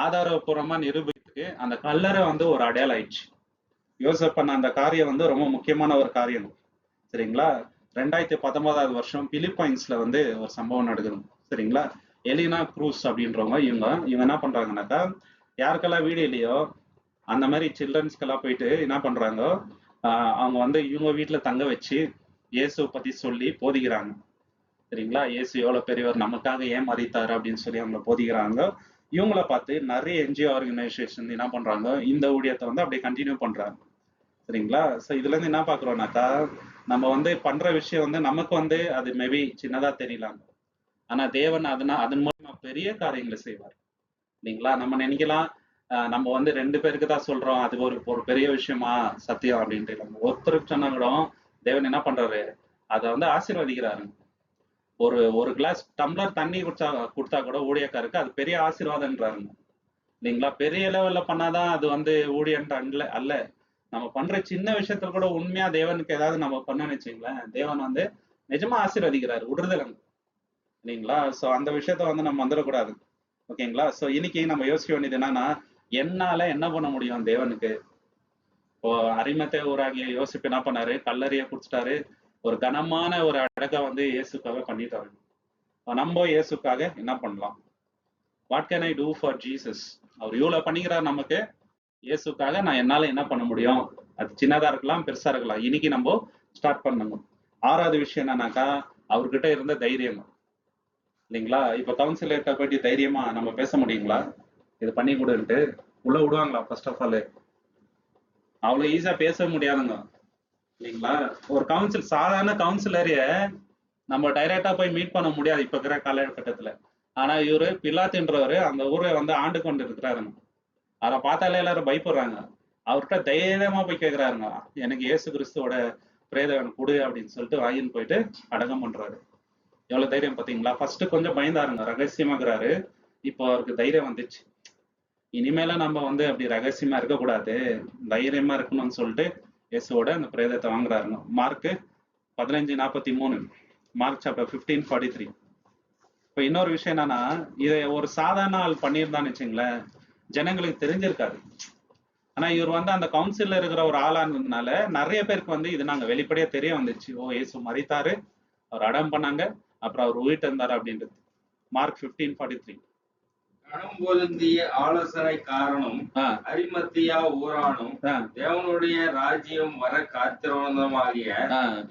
ஆதாரபூர்வமா நிரூபித்துக்கு அந்த கல்லறை வந்து ஒரு அடையாளம் ஆயிடுச்சு. யோசேப் பண்ண அந்த காரியம் வந்து ரொம்ப முக்கியமான ஒரு காரியம் சரிங்களா. 2019 வருஷம் பிலிப்பைன்ஸ்ல வந்து ஒரு சம்பவம் நடக்குது. சரிங்களா? எலினா க்ரூஸ் அப்படின்றவங்க இவங்க என்ன பண்றாங்கன்னாக்கா, யாருக்கெல்லாம் வீடு இல்லையோ அந்த மாதிரி சில்ட்ரன்ஸ்க்கெல்லாம் போயிட்டு என்ன பண்றாங்க, அவங்க வந்து இவங்க வீட்டுல தங்க வச்சு இயேசுவை பத்தி சொல்லி போதிக்கிறாங்க. சரிங்களா? இயேசு எவ்வளவு பெரியவர், நமக்காக ஏன் மறித்தாரு அப்படின்னு சொல்லி அவங்கள போதிக்கிறாங்க. இவங்கள பார்த்து நிறைய என்ஜிஓ ஆர்கனைசேஷன் என்ன பண்றாங்க, இந்த ஊழியத்தை வந்து அப்படியே கண்டினியூ பண்றாங்க. சரிங்களா? ஸோ இதுல இருந்து என்ன பாக்குறோம்னாக்கா, நம்ம வந்து பண்ற விஷயம் வந்து நமக்கு வந்து அது மேபி சின்னதா தெரியலாம். ஆனா தேவன் அதன் மூலமா பெரிய காரியங்களை செய்வார். இல்லைங்களா? நம்ம நினைக்கலாம் நம்ம வந்து 2 பேருக்கு தான் சொல்றோம், அது ஒரு பெரிய விஷயமா சத்தியம் அப்படின்ட்டு. நம்ம ஒருத்தருக்கு சொன்னா கூட தேவன் என்ன பண்றாரு, அதை வந்து ஆசீர்வதிக்கிறாரு. ஒரு ஒரு கிளாஸ் டம்ளர் தண்ணி கொடுத்தா கூட ஊழியக்காருக்கு அது பெரிய ஆசீர்வாதம்ன்றாருங்க. இல்லைங்களா? பெரிய லெவல்ல பண்ணாதான் அது வந்து ஊழியன்ட்டு அல்ல. நம்ம பண்ற சின்ன விஷயத்துல கூட உண்மையா தேவனுக்கு ஏதாவது நம்ம பண்ணணும்னு வச்சுங்களேன், தேவன் வந்து நிஜமா ஆசீர்வதிக்கிறாரு, விடுறதில்லைங்க. இல்லைங்களா? சோ அந்த விஷயத்த வந்து நம்ம வந்துடக்கூடாது. ஓகேங்களா? சோ இன்னைக்கு நம்ம யோசிக்க வேண்டியது என்னன்னா, என்னால என்ன பண்ண முடியும் தேவனுக்கு? இப்போ அரிமத்தேய ஊராகிய யோசிப்பு என்ன பண்ணாரு, கல்லறைய குடிச்சிட்டாரு, ஒரு கனமான ஒரு அடக்க வந்து இயேசுக்காக பண்ணிட்டாரு. நம்ம இயேசுக்காக என்ன பண்ணலாம்? What can I do for Jesus? அவர் இவ்வளவு பண்ணிக்கிறார் நமக்கு, இயேசுக்காக நான் என்னால என்ன பண்ண முடியும்? அது சின்னதா இருக்கலாம், பெருசா இருக்கலாம். இன்னைக்கு நம்ம ஸ்டார்ட் பண்ணணும். 6வது விஷயம் என்னன்னாக்கா, அவர்கிட்ட இருந்த தைரியம். இல்லைங்களா? இப்ப கவுன்சிலர்கிட்ட போயிட்டு தைரியமா நம்ம பேச முடியுங்களா? இது பண்ணி கொடுன்ட்டு உள்ள விடுவாங்களா? ஃபர்ஸ்ட் ஆஃப் ஆல் அவ்வளவு ஈஸியா பேச முடியாதுங்க. இல்லைங்களா? ஒரு சாதாரண கவுன்சிலரைய நம்ம டைரக்டா போய் மீட் பண்ண முடியாது இப்ப இருக்கிற காலகட்டத்துல. ஆனா இவரு பிலாத்துன்றவரு அந்த ஊரை வந்து ஆண்டு கொண்டு இருக்கிறாருங்க. அதை பார்த்தாலே எல்லாரும் பயப்படுறாங்க. அவர்கிட்ட தைரியமா போய் கேட்கிறாருங்க, எனக்கு இயேசு கிறிஸ்துவோட பிரேதம் கொடு அப்படின்னு சொல்லிட்டு வாங்கின்னு போயிட்டு அடக்கம் பண்றாரு. எவ்வளவு தைரியம் பாத்தீங்களா? ஃபர்ஸ்ட் கொஞ்சம் பயந்தாருங்க, ரகசியமாக்குறாரு. இப்போ அவருக்கு தைரியம் வந்துச்சு. இனிமேல நம்ம வந்து அப்படி ரகசியமா இருக்கக்கூடாது, தைரியமா இருக்கணும்னு சொல்லிட்டு இயேசுவோட அந்த பிரேதத்தை வாங்குறாருங்க. Mark 15:43, Mark chapter 15:43. இப்ப இன்னொரு விஷயம் என்னன்னா, இதை ஒரு சாதாரண ஆள் பண்ணியிருந்தான்னு வச்சுங்களேன், ஜனங்களுக்கு தெரிஞ்சிருக்காது. ஆனா இவர் வந்து அந்த கவுன்சில்ல இருக்கிற ஒரு ஆளா இருந்ததுனால நிறைய பேருக்கு வந்து இது நாங்க வெளிப்படையா தெரிய வந்துச்சு. ஓ, இயேசு மரித்தாரு, அவர் அடம் பண்ணாங்க, அப்புறம் அவர் உயிர் இருந்தாரு அப்படின்றது. மார்க் 15:43. கணம் பொருந்திய ஆலோசனை காரணம் அரிமத்தியா ஊரானும் தேவனுடைய ராஜ்யம் வர காத்திருந்தமாகிய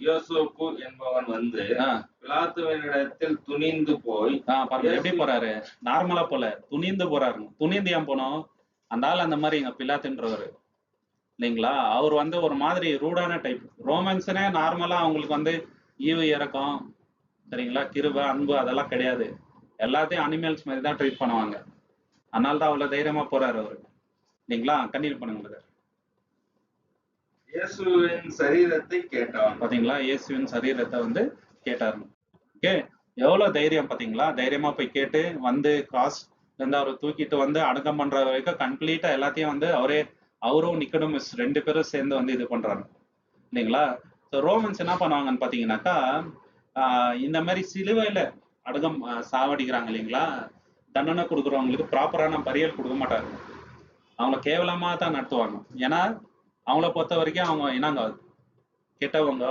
யோசேப்பு என்பவன் வந்து பிலாத்துவினிடத்தில் துணிந்து போய், பாருங்க எப்படி போறாரு, நார்மலா போல துணிந்து போறாரு. துணிந்து ஏன் போனோம்? அந்த ஆள் அந்த மாதிரி எங்க பிலாத்துன்றவரு. இல்லைங்களா? அவர் வந்து ஒரு மாதிரி ரூடான டைப். ரோமன்ஸ்னே நார்மலா அவங்களுக்கு வந்து ஈவு இறக்கம், சரிங்களா, கிருபை, அன்பு அதெல்லாம் கிடையாது. எல்லாத்தையும் அனிமல்ஸ் மாதிரி தான் ட்ரீட் பண்ணுவாங்க. அதனால தான் அவ்வளவு தைரியமா போறாரு அவரு. இல்லைங்களா? கண்டினியூ பண்ணுங்க. இயேசுவின் சரீரத்தை கேட்டான். பாத்தீங்களா? இயேசுவின் சரீரத்தை வந்து கேட்டாரு. ஓகே, எவ்வளவு தைரியம் பாத்தீங்களா? தைரியமா போய் கேட்டு வந்து காசு இருந்து அவரை தூக்கிட்டு வந்து அடக்கம் பண்ற வரைக்கும் கம்ப்ளீட்டா எல்லாத்தையும் வந்து அவரும் நிக்கோடேமஸ் 2 பேரும் சேர்ந்து வந்து இது பண்றாங்க. இல்லைங்களா? ரோமன்ஸ் என்ன பண்ணுவாங்கன்னு பாத்தீங்கன்னாக்கா, இந்த மாதிரி சிலுவையில அடக்கம் சாவடிக்கிறாங்க இல்லைங்களா, தண்டனை கொடுக்குறவங்களுக்கு ப்ராப்பரான பரியல் கொடுக்க மாட்டாங்க. அவங்கள கேவலமா தான் நடத்துவாங்க. ஏன்னா அவங்கள பொறுத்த வரைக்கும் அவங்க என்னங்க, கெட்டவங்க,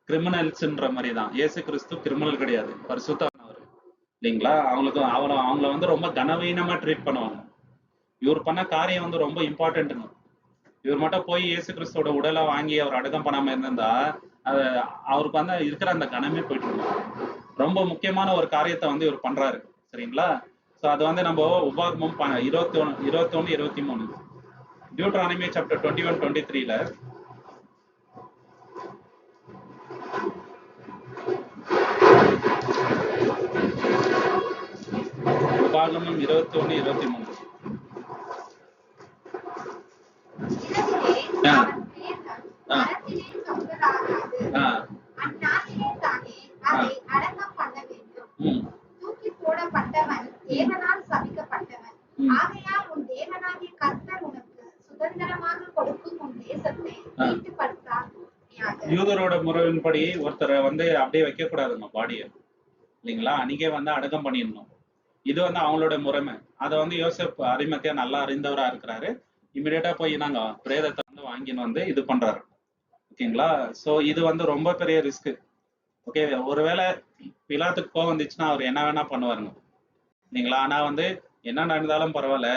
கிரிமினல்ஸ்ன்ற மாதிரி தான். இயேசு கிறிஸ்து கிரிமினல் கிடையாது, பரிசுத்தமானவர். இல்லைங்களா? அவங்கள வந்து ரொம்ப கனவீனமா ட்ரீட் பண்ணுவாங்க. இவர் பண்ண காரியம் வந்து ரொம்ப இம்பார்ட்டன்ட்டுங்க. இவர் மட்டும் போய் இயேசு கிறிஸ்துவோட உடலை வாங்கி அவர் அடக்கம் பண்ணாம இருந்திருந்தா அவருக்கு வந்து இருக்கிற அந்த கனமே போயிட்டு இருக்கும். ரொம்ப முக்கியமான ஒரு காரியத்தை வந்து இவர் பண்றாரு. சரிங்களா? சோ அது வந்து நம்ம உபாகமம் 21:23, டியூட்ரானமி சாப்டர் 21:23ல உபாகமம் 21:23. தூக்கி போடப்பட்டவன் தேவனால் சபிக்கப்பட்டவன். ஆகையால் உன் தேவனாகிய கர்த்தர் உனக்கு சுதந்திரமாக கொடுக்கும் உன் தேசத்தை தீட்டுப்படுத்தார். யூதரோட முறையின்படி ஒருத்தரை வந்து அப்படியே வைக்க கூடாதுங்க பாடியை. இல்லைங்களா? அன்னைக்கே வந்து அடக்கம் பண்ணிடணும். இது வந்து அவங்களோட முறைமை. அதை வந்து யோசேப்பு அரிமத்தியா நல்லா அறிந்தவரா இருக்கிறாரு. இமிடியேட்டா போய் பிரேதத்தை வந்து வாங்கின்னு வந்து இது பண்றாரு. ஓகேங்களா? சோ இது வந்து ரொம்ப பெரிய ரிஸ்க். ஓகே, ஒருவேளை பிலாத்துக்கு கோவம் வந்துச்சுன்னா அவர் என்ன வேணா பண்ணுவாருங்க நீங்களா. ஆனா வந்து என்ன நடந்தாலும் பரவாயில்ல,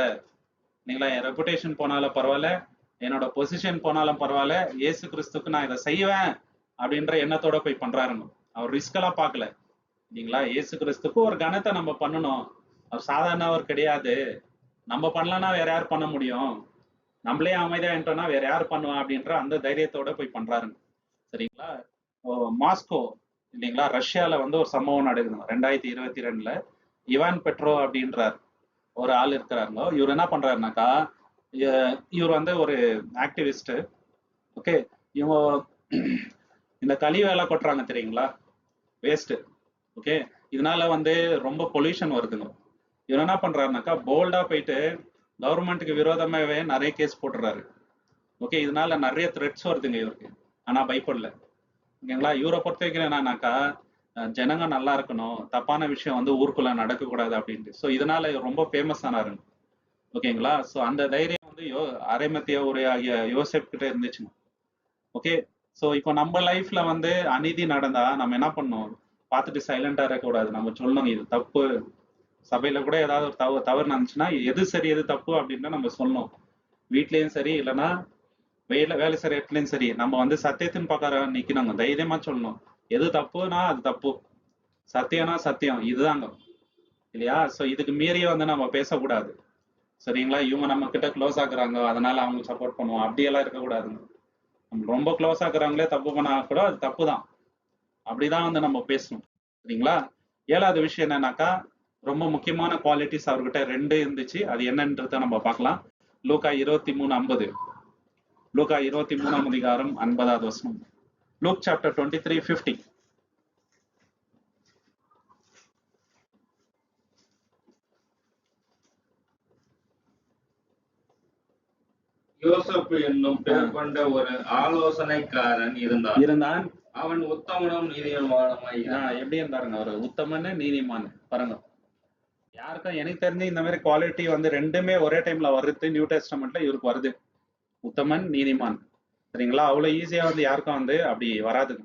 நீங்களா என் ரெப்புடேஷன் போனாலும் பரவாயில்ல, என்னோட பொசிஷன் போனாலும் பரவாயில்ல, இயேசு கிறிஸ்துக்கு நான் இதை செய்வேன் அப்படின்ற எண்ணத்தோட போய் பண்றாருங்க. அவர் ரிஸ்க் எல்லாம் பார்க்கல. இல்லைங்களா, இயேசு கிறிஸ்துக்கு ஒரு கணத்தை நம்ம பண்ணணும். அவர் சாதாரணவர் கிடையாது. நம்ம பண்ணலன்னா வேற யார் பண்ண முடியும்? நம்மளே அமைதியாயிட்டோம்னா வேற யார் பண்ணுவா அப்படின்ற அந்த தைரியத்தோட போய் பண்றாருங்க. சரிங்களா. மாஸ்கோ இல்லைங்களா, ரஷ்யால வந்து ஒரு சம்பவம் நடக்குதுங்க 2022. இவான் பெட்ரோ அப்படின்றார் ஒரு ஆள் இருக்கிறாருங்க. இவர் என்ன பண்றாருனாக்கா, இவர் வந்து ஒரு ஆக்டிவிஸ்ட். ஓகே, இவங்க இந்த களி வேலை கொட்டுறாங்க தெரியுங்களா, வேஸ்ட். ஓகே, இதனால வந்து ரொம்ப பொல்யூஷன் வருதுங்க. இவர் என்ன பண்றாருனாக்கா, போல்டா போயிட்டு கவர்மெண்ட்டுக்கு விரோதமாவே நிறைய கேஸ் போட்டுறாரு. ஓகே, இதனால நிறைய த்ரெட்ஸ் வருதுங்க இவருக்கு. ஆனா பயப்படல. ஓகேங்களா. இவரை பொறுத்த வரைக்கும் என்னன்னாக்கா, ஜனங்க நல்லா இருக்கணும், தப்பான விஷயம் வந்து ஊருக்குள்ள நடக்கக்கூடாது அப்படின்ட்டு. ஸோ இதனால இவர் ரொம்ப ஃபேமஸ் ஆனாருங்க. ஓகேங்களா. ஸோ அந்த தைரியம் வந்து அரிமத்தியா ஒரு யோசேப் கிட்ட இருந்துச்சுங்க. ஓகே, ஸோ இப்போ நம்ம லைஃப்ல வந்து அநீதி நடந்தா நம்ம என்ன பண்ணணும்? பார்த்துட்டு சைலண்டா இருக்கக்கூடாது. நம்ம சொல்லணும் இது தப்பு. சபையில கூட ஏதாவது ஒரு தவறு நடந்துச்சுன்னா எது சரி எது தப்பு அப்படின்னு நம்ம சொல்லணும். வீட்லயும் சரி, இல்லைன்னா வேலை செய்யற இடத்துலயும் சரி, நம்ம வந்து சத்தியத்தின் பக்கம் நிக்கணுங்க. தைரியமா சொல்லணும். எது தப்புனா அது தப்பு, சத்தியம்னா சத்தியம், இதுதாங்க. இல்லையா. ஸோ இதுக்கு மீறிய வந்து நம்ம பேசக்கூடாது. சரிங்களா. இவங்க நம்ம கிட்ட க்ளோஸ் ஆகுறாங்க அதனால அவங்க சப்போர்ட் பண்ணுவோம் அப்படியெல்லாம் இருக்கக்கூடாதுங்க. நம்ம ரொம்ப க்ளோஸ் ஆகுறவங்களே தப்பு பண்ணா கூட அது தப்பு தான். அப்படிதான் வந்து நம்ம பேசணும். சரிங்களா. 7வது விஷயம் என்னன்னாக்கா, ரொம்ப முக்கியமான குவாலிட்டிஸ் அவர்கிட்ட 2 இருந்துச்சு. அது என்னன்றத நம்ம பார்க்கலாம். லூக்கா 23:50. லூக்கா 23ஆம் அதிகாரம் 50வது வசனம். Look chapter 23:50. யோசப்பு என்னும் பெயர் கொண்ட ஒரு ஆலோசனைக்காரன் இருந்தான். அவன் உத்தமனும் நீதிமானுமாய் எப்படி இருந்தாருங்க அவரு? உத்தமன்னு நீதிமான். பாருங்க, யாருக்கும் எனக்கு தெரிஞ்சு இந்த மாதிரி குவாலிட்டி வந்து 2மே ஒரே டைம்ல வருது நியூ டெஸ்டமெண்ட்ல. இவருக்கு வருது உத்தமன் நீதிமான். சரிங்களா. அவ்வளவு ஈஸியா வந்து யாருக்கும் வந்து அப்படி வராதுங்க.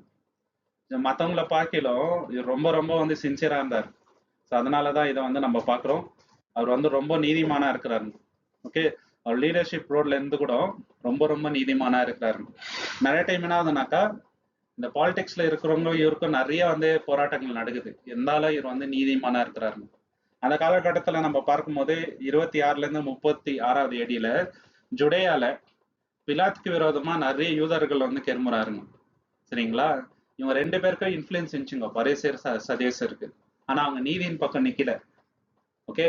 மற்றவங்கள பார்க்கலும் இவர் ரொம்ப ரொம்ப வந்து சின்சியரா இருந்தார். ஸோ அதனாலதான் இதை வந்து நம்ம பார்க்குறோம். அவர் வந்து ரொம்ப நீதிமானா இருக்கிறாரு. ஓகே, அவர் லீடர்ஷிப் ரோட்ல இருந்து கூட ரொம்ப ரொம்ப நீதிமானா இருக்கிறாரு. நிறைய டைம் என்ன ஆகுதுனாக்கா, இந்த பாலிடிக்ஸ்ல இருக்கிறவங்க இவருக்கும் நிறைய வந்து போராட்டங்கள் நடக்குது. இருந்தாலும் இவர் வந்து நீதிமானா இருக்கிறாரு. அந்த காலகட்டத்துல நம்ம பார்க்கும்போது 26ல இருந்து 36வது AD ஜுடேயால பிலாத்துக்கு விரோதமா நிறைய யூதர்கள் வந்து கெருமுறாருங்க. சரிங்களா. இவங்க 2 பேருக்கும் இன்ஃபுளுன்ஸ் இருந்துச்சுங்க, பரிசேர் சதேசருக்கு. ஆனா அவங்க நீதியின் பக்கம் நிக்கல. ஓகே,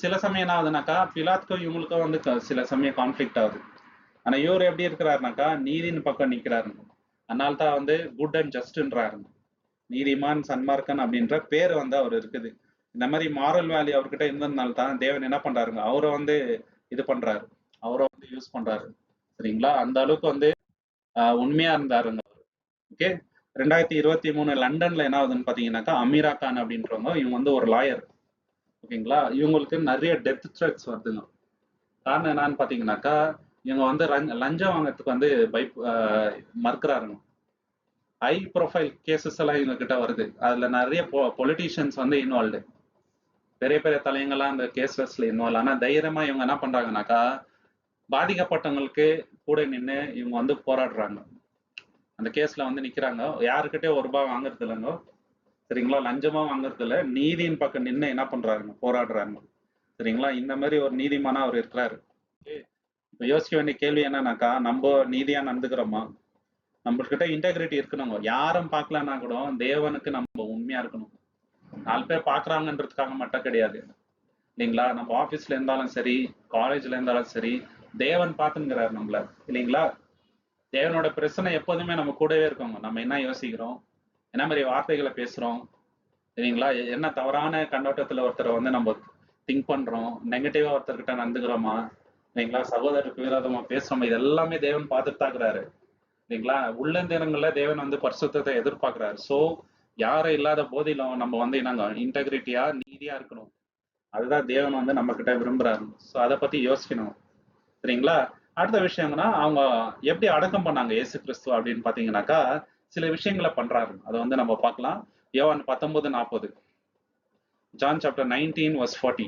சில சமயம் என்ன ஆகுதுனாக்கா, பிலாத்துக்கும் இவங்களுக்கும் வந்து சில சமயம் கான்ஃபிளிக்ட் ஆகுது. ஆனா இவர் எப்படி இருக்கிறாருனாக்கா, நீதியின் பக்கம் நிக்கிறாருங்க. அதனால தான் வந்து குட் அண்ட் ஜஸ்ட்ன்றாருங்க. நீதிமான் சன்மார்க்கன் அப்படின்ற பேர் வந்து அவர் இருக்குது. இந்த மாதிரி மாரல் வேல்யூ அவர்கிட்ட இருந்ததுனால தான் தேவன் என்ன பண்றாருங்க, அவரை வந்து இது பண்றாரு, அவரை வந்து யூஸ் பண்றாரு. சரிங்களா. அந்த அளவுக்கு வந்து உண்மையா இருந்தாருங்க. ஓகே, 2023 லண்டன்ல என்ன ஆகுதுன்னு பாத்தீங்கன்னாக்கா, அமீரா கான் அப்படின்றவங்க, இவங்க வந்து ஒரு லாயர். ஓகேங்களா. இவங்களுக்கு நிறைய டெத் த்ரெட்ஸ் வருதுங்க. காரணம் என்னன்னு பாத்தீங்கன்னாக்கா, இவங்க வந்து லஞ்சம் வாங்கறதுக்கு வந்து மறுக்கிறாருங்க. ஹை ப்ரொஃபைல் கேசஸ் எல்லாம் இவங்க கிட்ட வருது. அதுல நிறைய பொலிட்டீஷியன்ஸ் வந்து இன்வால்வ்டு. பெரிய பெரிய தலைங்கள்லாம் அந்த கேசஸ்ல இன்வால்வ். ஆனா தைரியமா இவங்க என்ன பண்றாங்கனாக்கா, பாதிக்கப்பட்டவங்களுக்கு கூட நின்று இவங்க வந்து போராடுறாங்க. அந்த கேஸ்ல வந்து நிக்கிறாங்க. யாருக்கிட்டே ₹1 வாங்குறது இல்லைங்க. சரிங்களா. லஞ்சமா வாங்குறது இல்லை. நீதியின் பக்கம் நின்று என்ன பண்றாங்க, போராடுறாங்க. சரிங்களா. இந்த மாதிரி ஒரு நீதிமானா அவர் இருக்கிறாரு. இப்ப யோசிக்க வேண்டிய கேள்வி என்னன்னாக்கா, நம்ம நீதியா நடந்துக்கிறோமா? நம்மள்கிட்ட இன்டெகிரிட்டி இருக்கணுங்க. யாரும் பார்க்கலன்னா கூட தேவனுக்கு நம்ம உண்மையா இருக்கணும். 4 பேர் பாக்குறாங்கன்றதுக்காக மட்டும் கிடையாது. இல்லைங்களா. நம்ம ஆபீஸ்ல இருந்தாலும் சரி, காலேஜ்ல இருந்தாலும் சரி, தேவன் பார்த்துங்கிறாரு நம்மள. இல்லைங்களா. தேவனோட பிரச்சனை எப்போதுமே நம்ம கூடவே இருக்கோங்க. நம்ம என்ன யோசிக்கிறோம், என்ன மாதிரி வார்த்தைகளை பேசுறோம், சரிங்களா, என்ன தவறான கண்ணோட்டத்துல ஒருத்தரை வந்து நம்ம திங்க் பண்றோம், நெகட்டிவா ஒருத்தர்கிட்ட நடந்துக்கிறோமா, இல்லைங்களா, சகோதரருக்கு விரோதமா பேசுறோமா, இது எல்லாமே தேவன் பார்த்துட்டு தாக்குறாரு. இல்லைங்களா. உள்ளந்தினங்கள்ல தேவன் வந்து பரிசுத்தத்தை எதிர்பார்க்கிறாரு. ஸோ யாரும் இல்லாத போதிலும் நம்ம வந்து என்னங்க, இன்டெகிரிட்டியா நீதியா இருக்கணும். அதுதான் தேவன் வந்து நம்ம கிட்ட விரும்புறாரு. ஸோ அதை பத்தி யோசிக்கணும். சரிங்களா. அடுத்த விஷயம்னா, அவங்க எப்படி அடக்கம் பண்ணாங்க இயேசு கிறிஸ்துவ அப்படின்னு பாத்தீங்கன்னாக்கா, சில விஷயங்களை பண்றாரு. அதை வந்து நம்ம பார்க்கலாம். யோவான் 19:40. John chapter 19:40.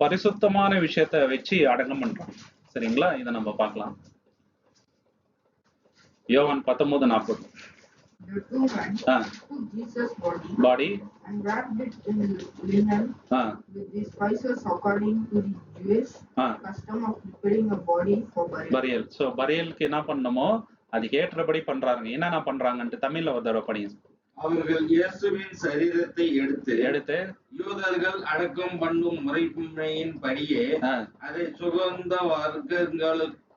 பரிசுத்தமான விஷயத்த வச்சு அடங்கம் பண்றான். சரிங்களா? இதை நம்ம பார்க்கலாம். யோவான் 19:40. The two men took Jesus' body and wrapped it in linen with the spices according to the Jewish custom of preparing a body for burial. So burialக்கு என்ன பண்ணணுமோ அதுக்கு ஏற்றபடி பண்றாங்க. என்னென்ன பண்றாங்கன்னு தமிழ்ல ஒரு தடவை படிங்க. அவர்கள் இயேசுவின் சரீரத்தை எடுத்து யூதர்கள் அடக்கம் பண்ணும் முறைமையின் படியே அதை சுகந்த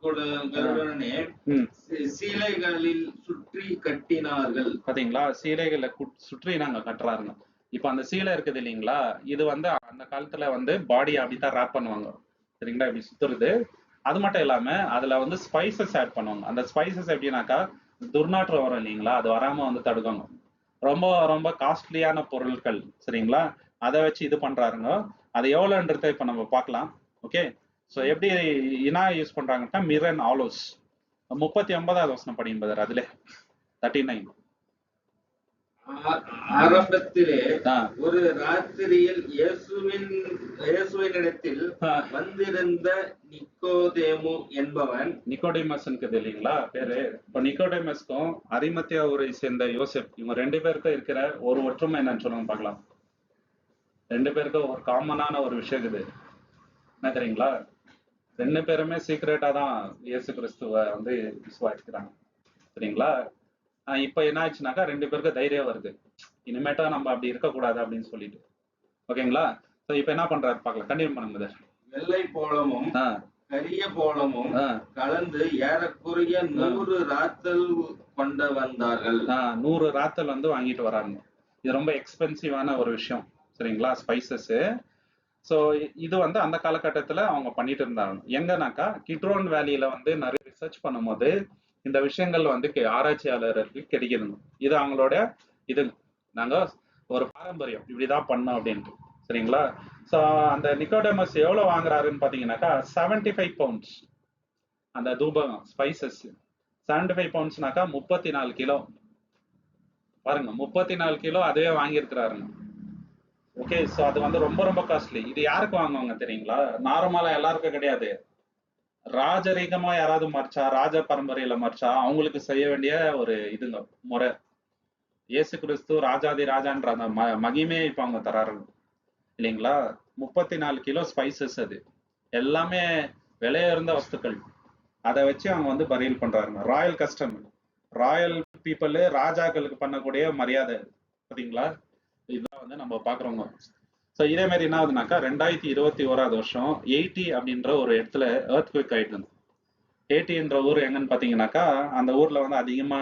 வர்க்கங்களுடனே சீலைகளில் சுற்றி கட்டினார்கள். பாத்தீங்களா? சீலைகளை சுற்றி நாங்க கட்டுறாருங்க. இப்ப அந்த சீலை இருக்குது இல்லைங்களா, இது வந்து அந்த காலத்துல வந்து பாடி அப்படித்தான் ரேப் பண்ணுவாங்க. சரிங்களா? இப்படி சுத்துறது. அது மட்டும் இல்லாம அதுல வந்து ஸ்பைசஸ் ஆட் பண்ணுவாங்க. அந்த ஸ்பைசஸ் எப்படின்னாக்கா துர்நாற்றம் வரும் இல்லைங்களா, அது வராம வந்து தடுக்குவாங்க. ரொம்ப ரொம்ப காஸ்ட்லியான பொருட்கள். சரிங்களா? அதை வச்சு இது பண்றாருங்க. அது எவ்வளவுன்றத இப்ப நம்ம பார்க்கலாம். ஓகே, ஸோ எப்படி என்ன யூஸ் பண்றாங்கன்னா மிர் அண்ட் ஆலோஸ். 39வது வசனம் படியும்போது அதுல 39. ஆரம்பத்திலே ஒரு ராத்திரியில் இயேசுவினிடத்தில் வந்திருந்த நிக்கோதேமு என்பவன். நிக்கோடேமஸ் இல்லைங்களா பேரு. இப்ப நிக்கோடேமஸ்க்கும் அரிமத்தியா ஊரை சேர்ந்த யோசேப், இவங்க 2 பேருக்கும் இருக்கிற ஒரு ஒற்றுமை என்னன்னு சொல்லுங்க பார்க்கலாம். 2 பேருக்கும் ஒரு காமனான ஒரு விஷயம் இருக்குது. என்ன தெரியுங்களா? 2 பேருமே சீக்ரெட்டா தான் இயேசு கிறிஸ்துவ வந்து விசுவாசிக்கிறாங்க. சரிங்களா? இப்ப என்ன ஆச்சுனாக்கா 2 பேருக்கு தைரியம் வருது, இனிமேட்டா நம்ம அப்படி இருக்கக்கூடாது அப்படின்னு சொல்லிட்டு. ஓகேங்களா? சோ இப்ப என்ன பண்றாரு பார்க்கலாம். கண்டினியூ பண்ணுங்க. வெள்ளை போலமும் கரிய போலமும் கலந்து ஏறக்குறைய 100 ராத்தல் கொண்டு வந்தார்கள். 100 ராத்தல் வந்து வாங்கிட்டு வராங்க. இது ரொம்ப எக்ஸ்பென்சிவான ஒரு விஷயம். சரிங்களா? ஸ்பைசஸ். ஸோ இது வந்து அந்த காலகட்டத்துல அவங்க பண்ணிட்டு இருந்தாங்க. எங்கனாக்கா கிட்ரோன் வேலியில வந்து நிறைய ரிசர்ச் பண்ணும்போது இந்த விஷயங்கள் வந்து ஆராய்ச்சியாளருக்கு கிடைக்கணும். இது அவங்களோட இது நாங்க ஒரு பாரம்பரியம் இப்படிதான் பண்ணோம் அப்படின்ட்டு. சரிங்களா? ஸோ அந்த நிக்கோடேமஸ் எவ்வளவு வாங்குறாருன்னு பாத்தீங்கன்னாக்கா 75 பவுண்ட்ஸ். அந்த தூபம் ஸ்பைசஸ் 75 பவுண்ட்ஸ்னாக்கா 34 கிலோ. பாருங்க, 34 கிலோ அதுவே வாங்கியிருக்கிறாருங்க. ஓகே, ஸோ அது வந்து ரொம்ப ரொம்ப காஸ்ட்லி. இது யாருக்கு வாங்குவாங்க தெரியுங்களா? நார்மலா எல்லாருக்கும் கிடையாது. ராஜரீகமா யாராவது மறைச்சா, ராஜ பரம்பரையில மறைச்சா அவங்களுக்கு செய்ய வேண்டிய ஒரு இதுங்க முறை. இயேசு கிறிஸ்து ராஜாதி ராஜான்ற அந்த மகிமே இப்ப அவங்க தராரு இல்லைங்களா? 34 கிலோ ஸ்பைசஸ். அது எல்லாமே விலையுயர்ந்த வஸ்துக்கள். அதை வச்சு அவங்க வந்து பரியல் பண்றாருங்க. ராயல் கஸ்டம், ராயல் பீப்புள், ராஜாக்களுக்கு பண்ணக்கூடிய மரியாதை. பாத்தீங்களா? இதுதான் வந்து நம்ம பாக்குறோங்க. ஸோ இதே மாதிரி என்ன ஆகுதுனாக்கா 2021 வருஷம் 80 அப்படின்ற ஒரு இடத்துல எர்த்குவேக் ஆயிட்டு. 80ன்ற ஊர் எங்கன்னு பாத்தீங்கன்னாக்கா அந்த ஊர்ல வந்து அதிகமா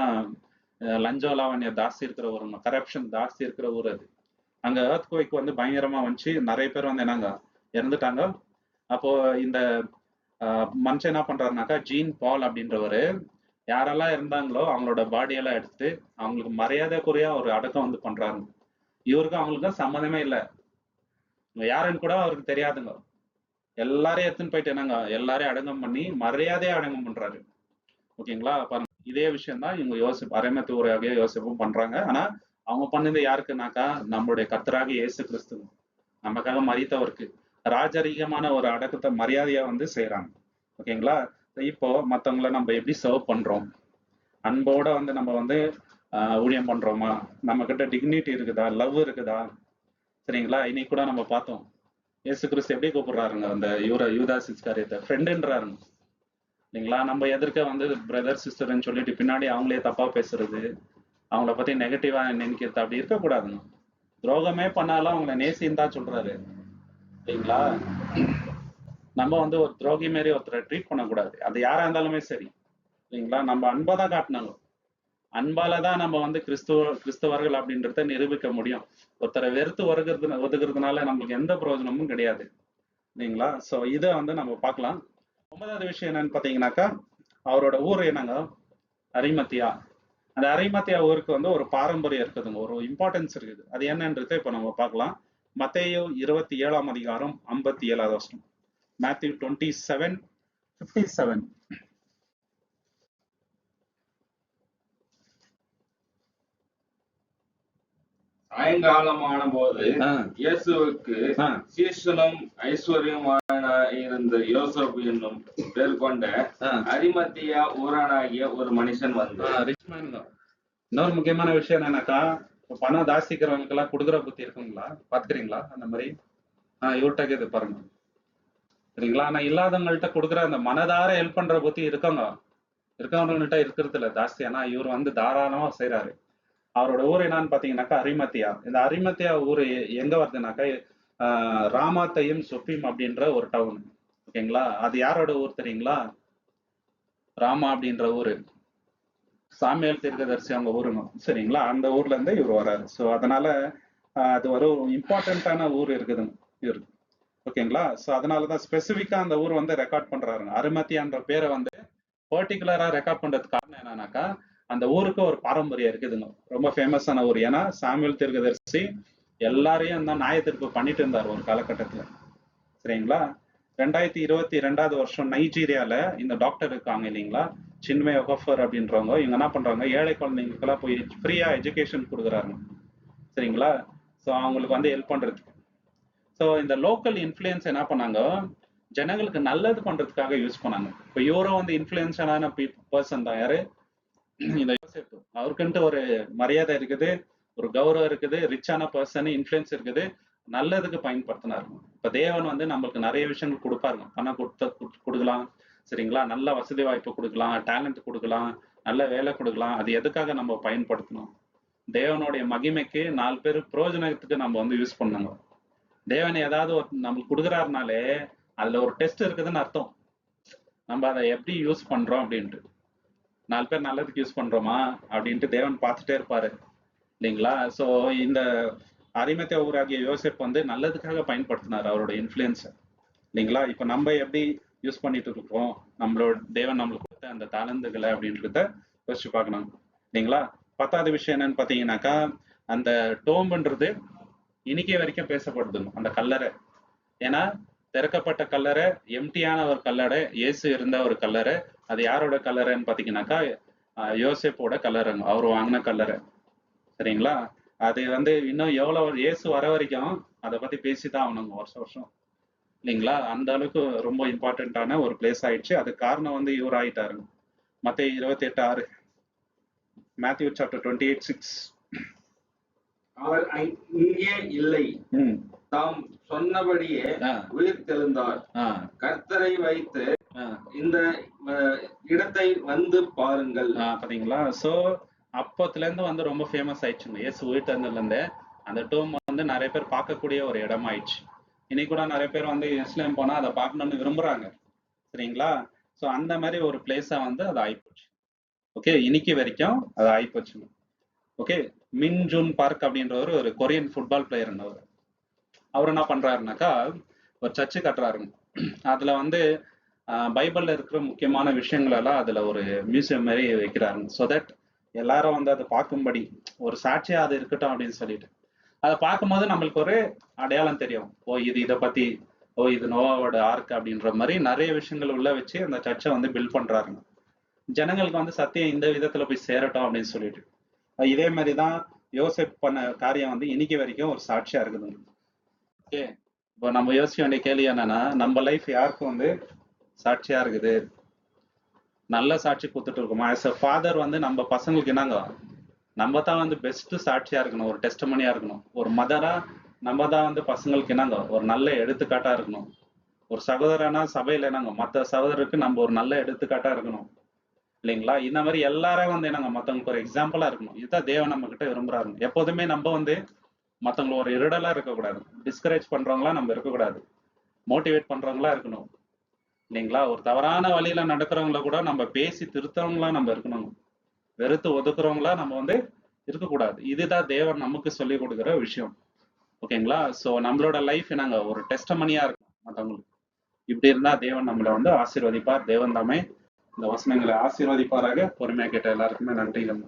லஞ்சம் லாவண்யம் ஜாஸ்தி இருக்கிற ஊர், கரப்ஷன் ஜாஸ்தி இருக்கிற ஊர் அது. அங்க எர்த்குவேக் வந்து பயங்கரமா வந்துச்சு. நிறைய பேர் வந்து என்னங்க இறந்துட்டாங்க. அப்போ இந்த மனுஷன் என்ன பண்றாருனாக்கா ஜீன் பால் அப்படின்றவரு யாரெல்லாம் இருந்தாங்களோ அவங்களோட பாடியெல்லாம் எடுத்து அவங்களுக்கு மரியாதை குறையா ஒரு அடக்கம் வந்து பண்றாரு. இவருக்கும் அவங்களுக்கும் சம்மந்தமே இல்லை. யாருன்னு கூட அவருக்கு தெரியாதுங்க. எல்லாரையும் எடுத்துன்னு போயிட்டு என்னங்க எல்லாரையும் அடங்கம் பண்ணி மரியாதையா அடங்கம் பண்றாரு. ஓகேங்களா? பாருங்க, இதே விஷயம் தான் இவங்க யோசிப்பு அரைமத்து ஊராகிய யோசிப்பும் பண்றாங்க. ஆனா அவங்க பண்ணது யாருக்குனாக்கா நம்மளுடைய கர்த்தராக இயேசு கிறிஸ்து நமக்காக மரித்தவருக்கு ராஜரீகமான ஒரு அடக்கத்தை மரியாதையா வந்து செய்யறாங்க. ஓகேங்களா? இப்போ மத்தவங்கள நம்ம எப்படி சர்வ் பண்றோம், அன்போட வந்து நம்ம வந்து ஊழியம் பண்றோமா, நம்ம கிட்ட டிக்னிட்டி இருக்குதா, லவ் இருக்குதா? சரிங்களா? இன்னைக்கு கூட நம்ம பார்த்தோம் இயேசு கிறிஸ்து எப்படி கூப்பிடுறாருங்க அந்த யூதாஸ் இஸ்காரியத்தை ஃப்ரெண்டுன்றாருங்க இல்லைங்களா? நம்ம எதிர்க்க வந்து பிரதர் சிஸ்டர்ன்னு சொல்லிட்டு பின்னாடி அவங்களே தப்பா பேசுறது, அவங்கள பத்தி நெகட்டிவா நினைக்கிறது அப்படி இருக்கக்கூடாதுங்க. துரோகமே பண்ணாலும் அவங்கள நேசின்னு தான் சொல்றாரு இல்லைங்களா? நம்ம வந்து ஒரு துரோகி மாரி ஒருத்தரை ட்ரீட் பண்ணக்கூடாது. அது யாரா இருந்தாலுமே சரி இல்லைங்களா? நம்ம அன்பை தான் காட்டினாங்க. அன்பாலதான் நம்ம வந்து கிறிஸ்தவர்கள் அப்படின்றத நிரூபிக்க முடியும். ஒருத்தரை வெறுத்து ஒதுக்குறதுனால நம்மளுக்கு எந்த பிரயோஜனமும் கிடையாது இல்லைங்களா? சோ இதை வந்து நம்ம பார்க்கலாம். 9வது விஷயம் என்னன்னு பாத்தீங்கன்னாக்கா அவரோட ஊர் என்னங்க அரிமத்தியா. அந்த அரிமத்தியா ஊருக்கு வந்து ஒரு பாரம்பரியம் இருக்குதுங்க, ஒரு இம்பார்ட்டன்ஸ் இருக்குது. அது என்னன்றதை இப்ப நம்ம பார்க்கலாம். மத்தேயு 27ஆம் அதிகாரம் 57வது வசனம். Matthew 27:57. சாயங்காலமான போது ஆ, இயேசுவுக்கு ஆ, சீசனும் ஐஸ்வர்யமான இருந்த யோசேப்பு என்னும் பேர் கொண்ட ஆ, அரிமத்தியா ஊரானாகிய ஒரு மனுஷன் வந்தான். ரிச் மேன் தான். இன்னொரு முக்கியமான விஷயம் என்னன்னாக்கா, இப்ப பணம் தாசிக்கிறவங்களுக்கு எல்லாம் கொடுக்குற புத்தி இருக்குங்களா? பாத்துக்கிறீங்களா அந்த மாதிரி? இவர்கிட்ட இது பாருங்க, சரிங்களா? ஆனா இல்லாதவங்கள்ட்ட கொடுக்குற அந்த மனதார ஹெல்ப் பண்ற புத்தி இருக்கவங்கள்ட்ட இருக்கிறது இல்ல ஜாஸ்தி. ஆனா இவர் வந்து தாராளமா செய்றாரு. அவரோட ஊர் என்னன்னு பாத்தீங்கன்னாக்கா அரிமத்தியா. இந்த அரிமத்தியா ஊர் எங்க வருதுனாக்கா, ராமாத்தையும் சொப்பீம் அப்படின்ற ஒரு டவுன். ஓகேங்களா? அது யாரோட ஊர் தெரியுங்களா? ராமா அப்படின்ற ஊரு சாமுவேல் தீர்க்கதரிசி அவங்க ஊருங்க, சரிங்களா? அந்த ஊர்ல இருந்து இவர் வராரு. ஸோ அதனால அது ஒரு இம்பார்ட்டன்டான ஊர் இருக்குதுங்க இவருக்கு. ஓகேங்களா? ஸோ அதனாலதான் ஸ்பெசிஃபிக்கா அந்த ஊர் வந்து ரெக்கார்ட் பண்றாருங்க. அரிமத்தியான்ற பேரை வந்து பர்டிகுலரா ரெக்கார்ட் பண்றதுக்கு காரணம் என்னன்னாக்கா, அந்த ஊருக்கு ஒரு பாரம்பரியம் இருக்குதுங்க. ரொம்ப ஃபேமஸான ஊர். ஏன்னா சாமுவேல் தீர்க்கதரிசி எல்லாரையும் தான் நியாய தீர்ப்பு பண்ணிட்டு இருந்தார் ஒரு காலகட்டத்துல, சரிங்களா? 2022 வருஷம் நைஜீரியால இந்த டாக்டர் இருக்காங்க இல்லைங்களா, சின்மே ஒகஃபர் அப்படின்றவங்க, இவங்க என்ன பண்றாங்க, ஏழை குழந்தைங்களுக்கெல்லாம் போய் ஃப்ரீயா எஜுகேஷன் கொடுக்குறாங்க, சரிங்களா? ஸோ அவங்களுக்கு வந்து ஹெல்ப் பண்றதுக்கு. ஸோ இந்த லோக்கல் இன்ஃப்ளூயன்ஸ் என்ன பண்ணாங்க, ஜனங்களுக்கு நல்லது பண்றதுக்காக யூஸ் பண்ணாங்க. இப்போ இவரும் வந்து இன்ஃப்ளூயன்ஸான பர்சன் தான். யாரு? இந்த யோசேப்பு. அவருக்குன்ட்டு ஒரு மரியாதை இருக்குது, ஒரு கௌரவம் இருக்குது, ரிச்சான பர்சன், இன்ஃப்ளூயன்ஸ் இருக்குது, நல்லதுக்கு பயன்படுத்தினாரு. இப்ப தேவன் வந்து நம்மளுக்கு நிறைய விஷயங்கள் கொடுப்பாருங்க. பணம் கொடுக்கலாம், சரிங்களா? நல்ல வசதி வாய்ப்பு கொடுக்கலாம், டேலண்ட் கொடுக்கலாம், நல்ல வேலை கொடுக்கலாம். அது எதுக்காக நம்ம பயன்படுத்தணும்? தேவனுடைய மகிமைக்கு 4 பேர் பிரயோஜனத்துக்கு நம்ம வந்து யூஸ் பண்ணுங்க. தேவன் ஏதாவது ஒரு நம்மளுக்கு கொடுக்குறாருனாலே அதுல ஒரு டெஸ்ட் இருக்குதுன்னு அர்த்தம். நம்ம அதை எப்படி யூஸ் பண்றோம் அப்படின்ட்டு. 4 பேர் நல்லதுக்கு யூஸ் பண்றோமா அப்படின்ட்டு தேவன் பார்த்துட்டே இருப்பாரு, இல்லைங்களா? ஸோ இந்த அரிமத்தியா ஊராகிய யோசேப் வந்து நல்லதுக்காக பயன்படுத்தினார் அவரோட இன்ஃப்ளூயன்ஸை, இல்லைங்களா? இப்போ நம்ம எப்படி யூஸ் பண்ணிட்டு இருக்கோம் நம்மளோட தேவன் நம்மளுக்கு கொடுத்த அந்த தாளந்துகளை அப்படின்றத யோசிச்சு பார்க்கணும், இல்லைங்களா? 10வது விஷயம் என்னன்னு பார்த்தீங்கன்னாக்கா, அந்த டோம்புன்றது இன்னைக்கே வரைக்கும் பேசப்படுதுங்க, அந்த கல்லறை. ஏன்னா திறக்கப்பட்ட கல்லறை, எம்டியான ஒரு கல்லறை, இயேசு இருந்த ஒரு கல்லறை. அது யாரோட கல்லறைன்னு பார்த்தீங்கன்னாக்கா, யோசேப்போட கல்லறைங்க, அவர் வாங்கின கல்லறை, சரிங்களா? அது வந்து இன்னும் எவ்வளவு இயேசு வர வரைக்கும் அதை பத்தி பேசிதான் ஆகணுங்க, வருஷம் வருஷம், இல்லைங்களா? அந்த அளவுக்கு ரொம்ப இம்பார்ட்டன்டான ஒரு பிளேஸ் ஆயிடுச்சு. அது காரணம் வந்து இவர் ஆயிட்டாருங்க. மத்தேயு 28:6, மேத்யூ சாப்டர் 28:6. அவர் இங்கே இல்லை, ம், தாம் சொன்னபடியே ஆ, உயிர் தெழுந்தார். ஆ, கர்த்தரை வைத்து ஆ, இந்த இடத்தை வந்து பாருங்கள். பாத்தீங்களா? சோ அப்பத்துல இருந்து வந்து ரொம்ப ஃபேமஸ் ஆயிடுச்சுங்க. இயேசு உயிர் தெழுந்ததுல இருந்து அந்த டோம் வந்து நிறைய பேர் பார்க்கக்கூடிய ஒரு இடம் ஆயிடுச்சு. இன்னைக்கு கூட நிறைய பேர் வந்து எருசலேம் போனா அதை பார்க்கணும்னு விரும்புறாங்க, சரிங்களா? ஸோ அந்த மாதிரி ஒரு பிளேஸா வந்து அது ஆயிப்போச்சு. ஓகே, இன்னைக்கு வரைக்கும் அது ஆயிப்போச்சுங்க. ஓகே, மின் ஜூன் பார்க் அப்படின்றவர் ஒரு கொரியன் ஃபுட்பால் பிளேயர். அவர் என்ன பண்றாருனாக்கா, ஒரு சர்ச்சு கட்டுறாருங்க. அதுல வந்து பைபிள்ல இருக்கிற முக்கியமான விஷயங்கள் எல்லாம் அதுல ஒரு மியூசியம் மாதிரி வைக்கிறாருங்க. ஸோ தட் எல்லாரும் வந்து அதை பார்க்கும்படி ஒரு சாட்சியா அது இருக்கட்டும் அப்படின்னு சொல்லிட்டு, அதை பார்க்கும்போது நம்மளுக்கு ஒரு அடையாளம் தெரியும். ஓ இது இதை பத்தி, ஓ இது நோவாவோட ஆர்க் அப்படின்ற மாதிரி நிறைய விஷயங்கள் உள்ள வச்சு அந்த சர்ச்சை வந்து பில்ட் பண்றாருங்க. ஜனங்களுக்கு வந்து சத்தியம் இந்த விதத்துல போய் சேரட்டும் அப்படின்னு சொல்லிட்டு. இதே மாதிரிதான் யோசேப் பண்ண காரியம் வந்து இன்னைக்கு வரைக்கும் ஒரு சாட்சியா இருக்குதுங்க. ஓகே, இப்போ நம்ம யோசிக்க வேண்டிய கேள்வி என்னன்னா, நம்ம லைஃப் யாருக்கு வந்து சாட்சியா இருக்குது? நல்ல சாட்சி கொடுத்துட்டு இருக்கோமா? ஆஸ் அ ஃபாதர் வந்து நம்ம பசங்களுக்கு என்னங்க, நம்ம தான் வந்து பெஸ்ட் சாட்சியா இருக்கணும், ஒரு டெஸ்டமனியா இருக்கணும். ஒரு மதரா நம்ம தான் வந்து பசங்களுக்கு என்னங்க ஒரு நல்ல எடுத்துக்காட்டா இருக்கணும். ஒரு சகோதரனா சபையில என்னங்க மற்ற சகோதரருக்கு நம்ம ஒரு நல்ல எடுத்துக்காட்டா இருக்கணும், இல்லைங்களா? இந்த மாதிரி எல்லாரும் வந்து என்னங்க மற்றவங்களுக்கு ஒரு எக்ஸாம்பிளா இருக்கணும். இதுதான் தேவன் நம்ம கிட்ட விரும்புறாருங்க. எப்போதுமே நம்ம வந்து மற்றவங்களை ஒரு இருடலா இருக்கக்கூடாது, டிஸ்கரேஜ் பண்றவங்களா நம்ம இருக்கக்கூடாது, மோட்டிவேட் பண்றவங்களா இருக்கணும், இல்லைங்களா? ஒரு தவறான வழியில நடக்கிறவங்கள கூட நம்ம பேசி திருத்தவங்களா நம்ம இருக்கணும், வெறுத்து ஒதுக்குறவங்களா நம்ம வந்து இருக்கக்கூடாது. இதுதான் தேவன் நமக்கு சொல்லி கொடுக்குற விஷயம், ஓகேங்களா? ஸோ நம்மளோட லைஃப் என்னங்க ஒரு டெஸ்டமனியா இருக்கும் மற்றவங்களுக்கு. இப்படி இருந்தா தேவன் நம்மளை வந்து ஆசீர்வதிப்பார். தேவன் தாமே இந்த வசனங்களை ஆசீர்வதிப்பாராக. பொறுமையா கேட்ட எல்லாருக்குமே நன்றிகள்.